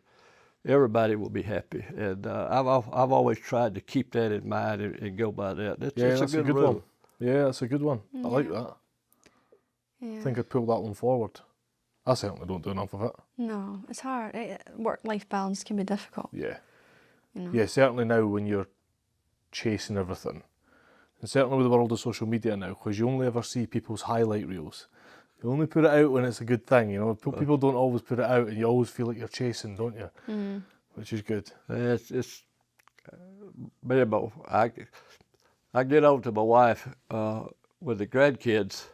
Everybody will be happy, and I've always tried to keep that in mind and go by that. That's a good rule. one. Yeah, that's a good one. I like that. Yeah. I think I'd pull that one forward. I certainly don't do enough of it. No, it's hard. Work-life balance can be difficult. Yeah. You know? Yeah, certainly now when you're chasing everything. And certainly with the world of social media now, because you only ever see people's highlight reels. You only put it out when it's a good thing, you know. People don't always put it out, and you always feel like you're chasing, don't you? Mm. Which is good. It's I get over to my wife when the grandkids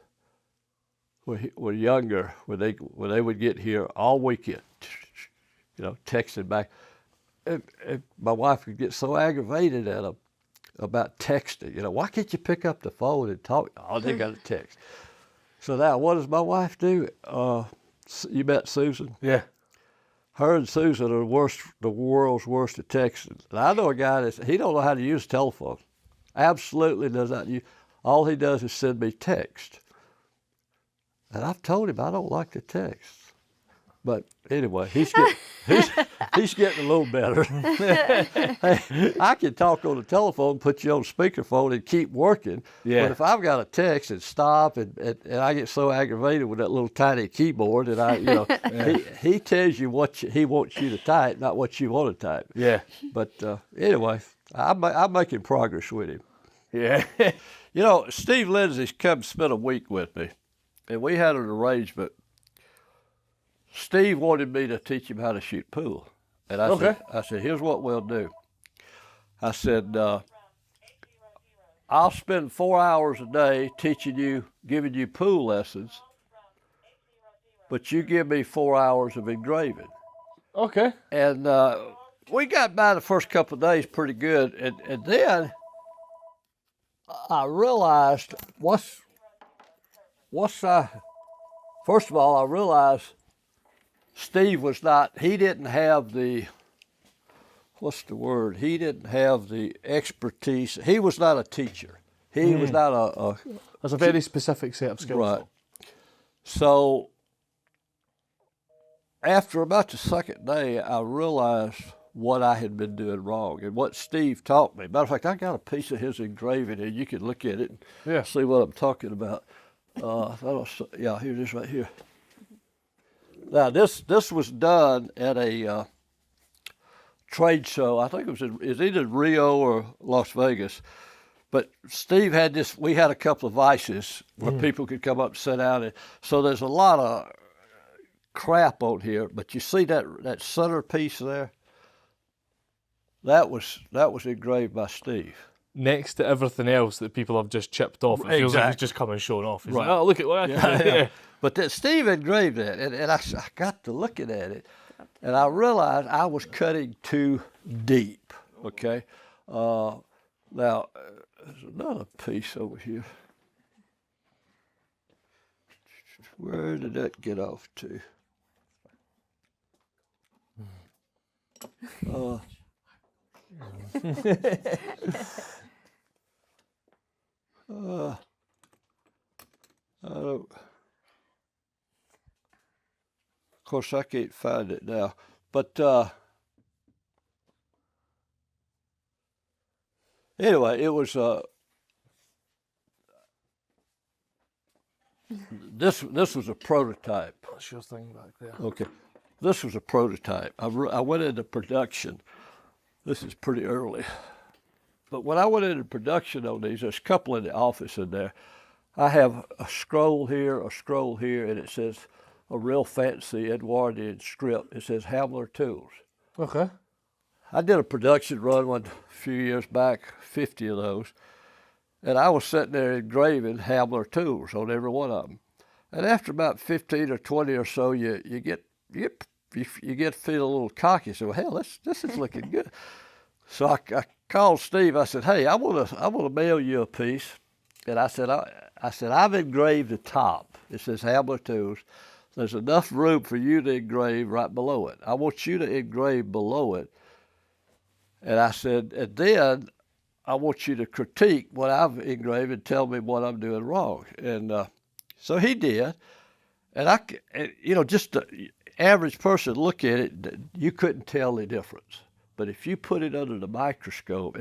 were younger, when they would get here all weekend, you know, texting back. And my wife would get so aggravated at them about texting. You know, why can't you pick up the phone and talk? Oh, they got a text. So now, what does my wife do? You met Susan? Yeah. Her and Susan are the world's worst at texting. And I know a guy he don't know how to use a telephone. Absolutely does not use. All he does is send me text. And I've told him I don't like to text. But anyway, he's getting a little better. Hey, I can talk on the telephone, put you on speakerphone, and keep working. Yeah. But if I've got a text and stop, and I get so aggravated with that little tiny keyboard, and he tells you what he wants you to type, not what you want to type. Yeah. But anyway, I'm making progress with him. Yeah. You know, Steve Lindsay's come spend a week with me, and we had an arrangement. Steve wanted me to teach him how to shoot pool. And I said, here's what we'll do. I said, I'll spend 4 hours a day giving you pool lessons, but you give me 4 hours of engraving. Okay. And we got by the first couple of days pretty good. And then I realized first of all, I realized Steve he didn't have the expertise. He was not a teacher. He was not That's a very specific set of skills. Right. So after about the second day, I realized what I had been doing wrong and what Steve taught me. Matter of fact, I got a piece of his engraving, and you can look at it and see what I'm talking about. Here it is right here. Now, this was done at a trade show. I think it was either Rio or Las Vegas. But Steve had this. We had a couple of vices where people could come up and sit down. And so there's a lot of crap on here. But you see that center piece there? That was engraved by Steve. Next to everything else that people have just chipped off, it feels like it's just come and shown off. It's Right. like, oh, look at what I can do. Yeah. But Steve engraved that, and I got to looking at it, and I realized I was cutting too deep, okay? Now, there's another piece over here. Where did that get off to? I don't. Of course, I can't find it now. But anyway, it was this was a prototype. What's your thing back there? Okay. This was a prototype. I went into production. This is pretty early. But when I went into production on these, there's a couple in the office in there. I have a scroll here, and it says a real fancy Edwardian script. It says Hamler Tools. Okay. I did a production run one few years back, 50 of those, and I was sitting there engraving Hamler Tools on every one of them. And after about 15 or 20 or so, you get feel a little cocky. So, hell, this is looking good. So I called Steve. I said, hey, I want to mail you a piece. And I said, I've engraved the top. It says Hamler Tools. There's enough room for you to engrave right below it. I want you to engrave below it. And I said, and then I want you to critique what I've engraved and tell me what I'm doing wrong. And so he did. And just the average person look at it, you couldn't tell the difference. But if you put it under the microscope,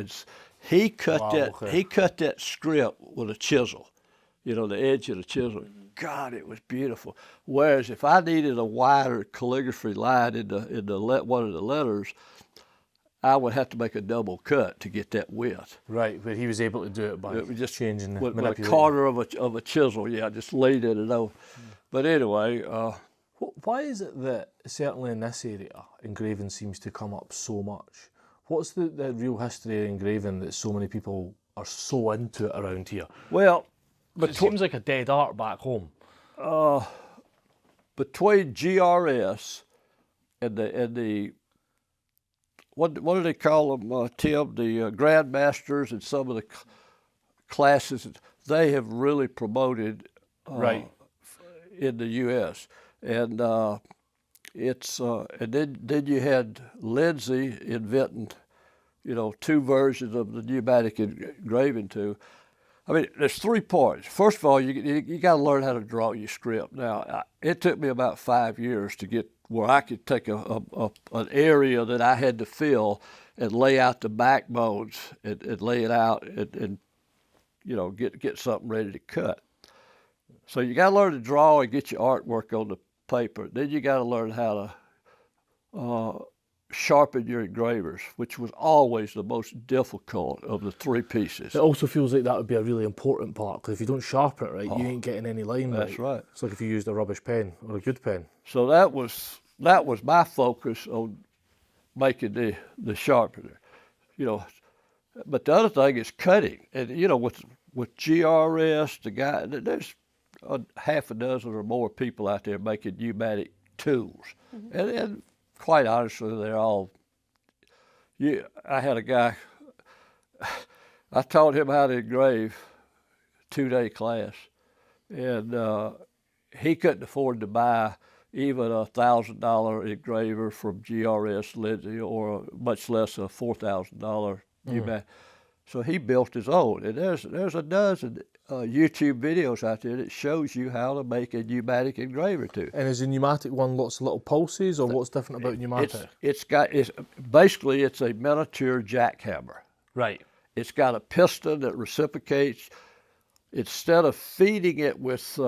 he cut that script with a chisel, the edge of the chisel. God, it was beautiful. Whereas if I needed a wider calligraphy line in one of the letters, I would have to make a double cut to get that width. Right, but he was able to do it by just changing the with a corner of a chisel. Yeah, just laid it over. But anyway. Why is it that, certainly in this area, engraving seems to come up so much? What's the real history of engraving that so many people are so into it around here? Well, it seems like a dead art back home. Between GRS and the what do they call them, Tim? The Grandmasters and some of the classes, they have really promoted in the U.S. And and then you had Lindsay inventing, two versions of the pneumatic engraving tool. I mean, there's 3 parts. First of all, you got to learn how to draw your script. Now, it took me about 5 years to get where I could take an area that I had to fill and lay out the backbones and lay it out and get something ready to cut. So you got to learn to draw and get your artwork on the paper. Then you got to learn how to sharpen your engravers, which was always the most difficult of the 3 pieces. It also feels like that would be a really important part, because if you don't sharpen it right, you ain't getting any line right. That's right. It's like if you used a rubbish pen or a good pen. So that was my focus on making the sharpener, But the other thing is cutting, and with GRS, the guy, there's half a dozen or more people out there making pneumatic tools, and quite honestly, they're all. I had a guy. I taught him how to engrave, 2-day class, and he couldn't afford to buy even a $1,000 engraver from GRS Lindsay, or much less a $4,000 pneumatic. So he built his own, and there's a dozen YouTube videos out there that shows you how to make a pneumatic engraver too. And is a pneumatic one lots of little pulses, or what's different about pneumatic? It's basically a miniature jackhammer. Right. It's got a piston that reciprocates. Instead of feeding it with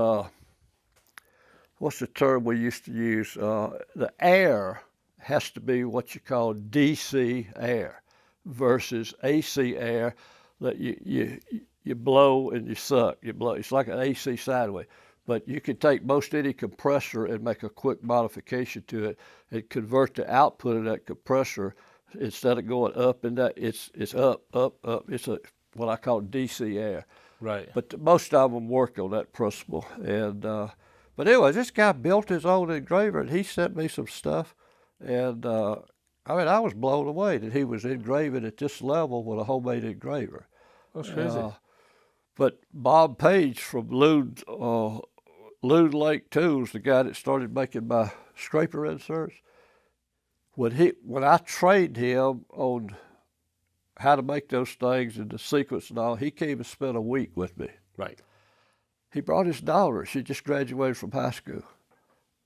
what's the term we used to use? The air has to be what you call DC air versus AC air that you blow and you suck. You blow. It's like an AC sideways. But you can take most any compressor and make a quick modification to it and convert the output of that compressor. Instead of going up and that, it's up, up, up. It's what I call DC air. Right. But most of them work on that principle. And but anyway, this guy built his own engraver, and he sent me some stuff. And I was blown away that he was engraving at this level with a homemade engraver. That's crazy. But Bob Page from Loon Lake Tools, the guy that started making my scraper inserts, when I trained him on how to make those things and the sequence and all, he came and spent a week with me. Right. He brought his daughter. She just graduated from high school.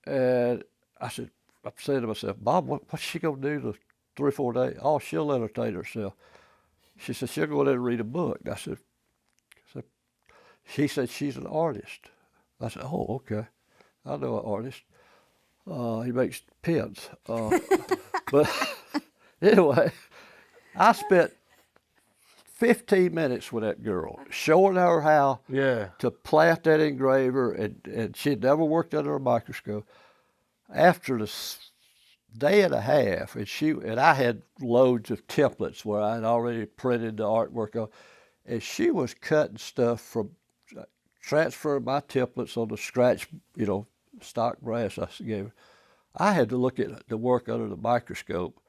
And I'm saying to myself, Bob, what's she going to do the 3 or 4 days? Oh, she'll entertain herself. She said, she'll go there and read a book. She said, she's an artist. I said, oh, okay. I know an artist. He makes pins. But anyway, I spent 15 minutes with that girl, showing her how Yeah. to plant that engraver, and she'd never worked under a microscope. After the day and a half, and I had loads of templates where I had already printed the artwork on, and she was cutting stuff from transferring my templates on the scratch, stock brass I gave her. I had to look at the work under the microscope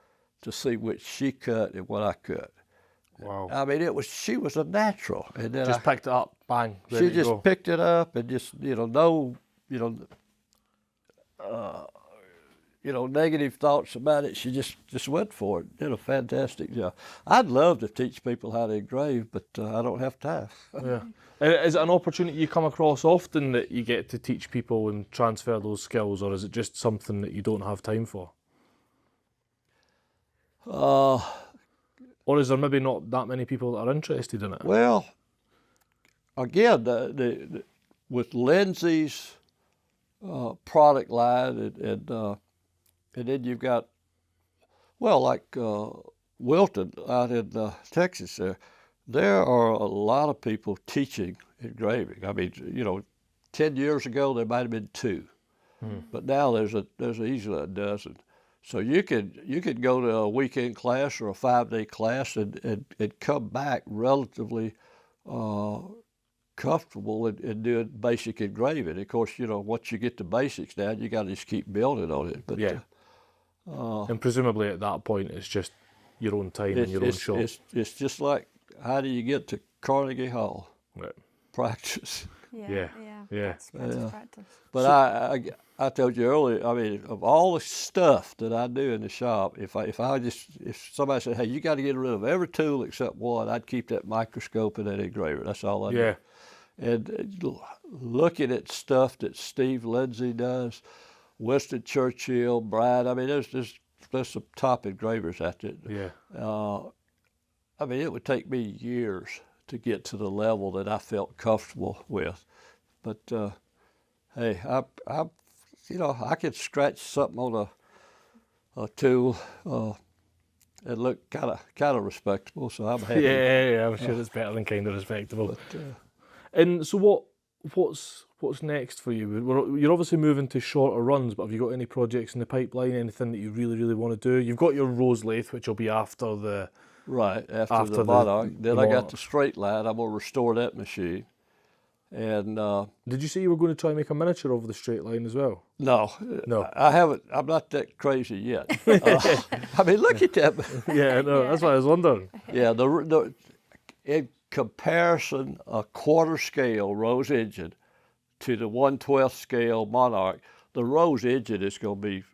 to see which she cut and what I cut. Wow. I mean, she was a natural. And then Just picked it up, bang, ready she to just go. picked it up and just, negative thoughts about it. She just went for it. Did a fantastic job. I'd love to teach people how to engrave, but I don't have time. Yeah. Is it an opportunity you come across often that you get to teach people and transfer those skills, or is it just something that you don't have time for? Or is there maybe not that many people that are interested in it? Well, again, with Lindsay's product line, and then you've got, like Wilton out in Texas there are a lot of people teaching engraving. I mean, 10 years ago there might have been 2, but now there's easily a dozen. So you could go to a weekend class or a 5-day class and come back relatively comfortable in doing basic engraving. Of course, once you get the basics down, you got to just keep building on it. But yeah. And presumably at that point, it's just your own time and your own shop. It's just like, how do you get to Carnegie Hall? Right. Practice. Yeah. Practice, practice. But so, I told you earlier, I mean, of all the stuff that I do in the shop, if somebody said, hey, you got to get rid of every tool except one, I'd keep that microscope and that engraver. That's all I do. Yeah. And looking at stuff that Steve Lindsay does, Winston Churchill, Brad, I mean, there's some top engravers out there. Yeah. I mean, it would take me years to get to the level that I felt comfortable with. But hey, I could scratch something on a tool and look kind of respectable. So I'm happy. Yeah, I'm sure it's better than kind of respectable. But, and so what's next for you? You're obviously moving to shorter runs, but have you got any projects in the pipeline? Anything that you really, really want to do? You've got your rose lathe, which will be after the after the Monarch. Then I got the straight line. I'm gonna restore that machine. And did you say you were going to try and make a miniature of the straight line as well? No, I haven't. I'm not that crazy yet. I mean, look at that. Yeah, no, that's what I was wondering. Yeah, in comparison, a quarter scale rose engine to the 1/12 scale Monarch, the rose engine is going to be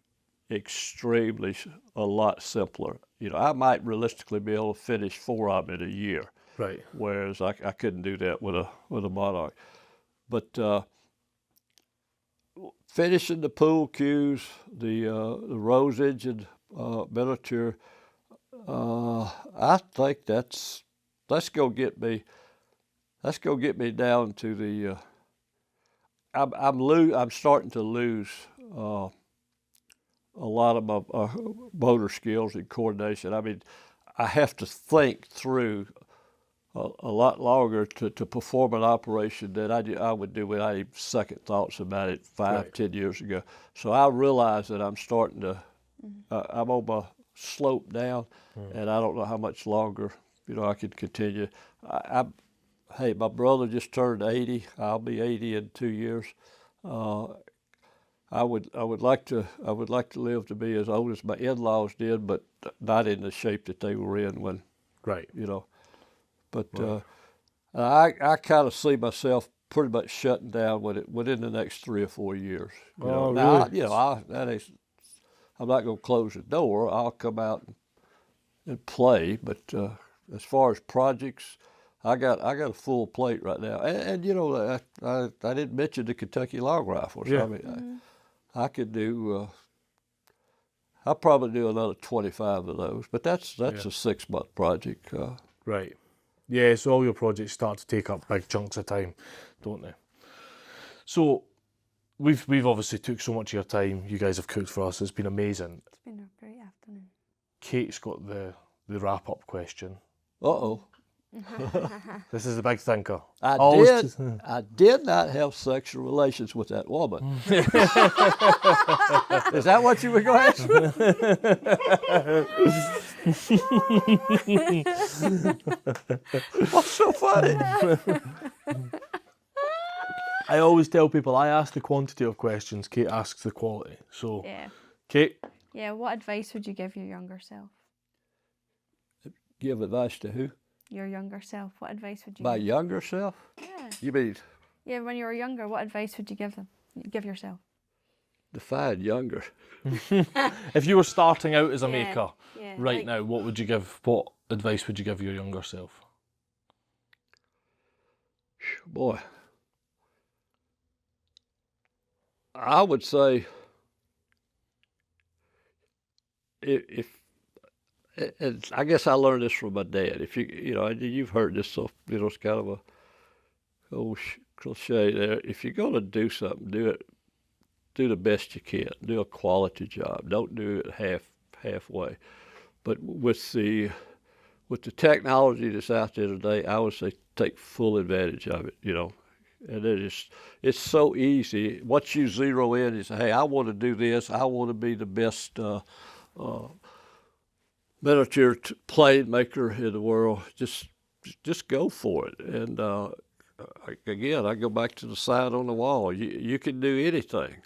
extremely a lot simpler. I might realistically be able to finish 4 of them in a year. Right. Whereas I couldn't do that with a Monarch. But finishing the pool cues, the rose engine miniature, I think that's gonna get me down to the. I'm starting to lose a lot of my motor skills and coordination. I mean, I have to think through a lot longer to perform an operation that I would do without even second thoughts about it 10 years ago. So I realize that I'm starting to, I'm on my slope down, and I don't know how much longer, I can continue. Hey, my brother just turned 80. I'll be 80 in 2 years. I would like to live to be as old as my in-laws did, but not in the shape that they were in when, right. But I kind of see myself pretty much shutting down within the next 3 or 4 years. Really? Now, I'm not going to close the door. I'll come out and play. But as far as projects, I got a full plate right now. And I didn't mention the Kentucky long rifles. Yeah. I mean, I could do. I'll probably do another 25 of those, but that's a 6-month project. Right. Yeah, so all your projects start to take up big chunks of time, don't they? So we've obviously took so much of your time. You guys have cooked for us. It's been amazing. It's been a great afternoon. Kate's got the wrap-up question. Uh-oh. This is the big thinker. I did not have sexual relations with that woman. Is that what you were going to ask me? What's so funny? I always tell people I ask the quantity of questions, Kate asks the quality. So, Yeah. Kate, Yeah, what advice would you give your younger self? Give advice to who? Your younger self. What advice would you My give? younger self? Yeah. You mean Yeah, when you were younger, what advice would you give them? Give yourself? define younger? if you were starting out as a Yeah, maker yeah, right like- now, what advice would you give your younger self? Boy, I would say if and I guess I learned this from my dad. If you've heard this, so it's kind of a old cliche there. If you're going to do something, do the best you can. Do a quality job. Don't do it halfway. But with the technology that's out there today, I would say take full advantage of it. And it's so easy. Once you zero in, you say, hey, I want to do this. I want to be the best miniature plane maker in the world. Just go for it. And again, I go back to the sign on the wall. You can do anything,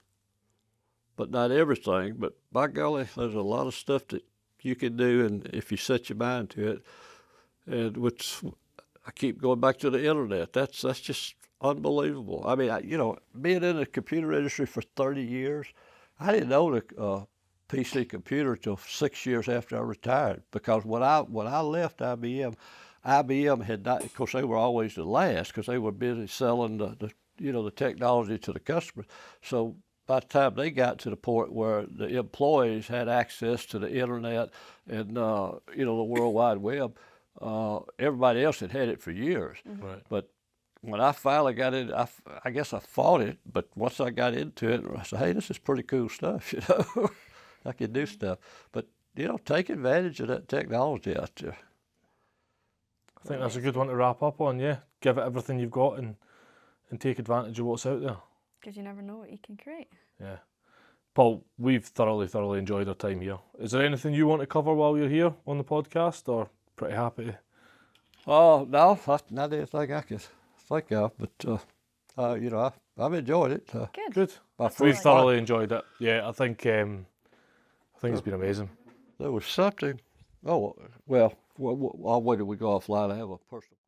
but not everything. But by golly, there's a lot of stuff that you can do, and if you set your mind to it. And I keep going back to the internet. That's just unbelievable. I mean, being in the computer industry for 30 years, I didn't own a PC computer till 6 years after I retired, because when I left IBM had not. Of course, they were always the last because they were busy selling the technology to the customers. So by the time they got to the point where the employees had access to the internet and the World Wide Web, everybody else had it for years. Mm-hmm. Right. But when I finally got in, I guess I fought it. But once I got into it, I said, "Hey, this is pretty cool stuff." I can do stuff. But take advantage of that technology out there. I think that's a good one to wrap up on, yeah. Give it everything you've got and take advantage of what's out there. Because you never know what you can create. Yeah. Paul, we've thoroughly enjoyed our time here. Is there anything you want to cover while you're here on the podcast, or pretty happy? Oh, no, not anything I can think of, but, I've enjoyed it. Good. Good. My We've first thoroughly enjoyed it. Yeah, I think it's been amazing. There was something. Oh, well, where did we go offline? I have a personal.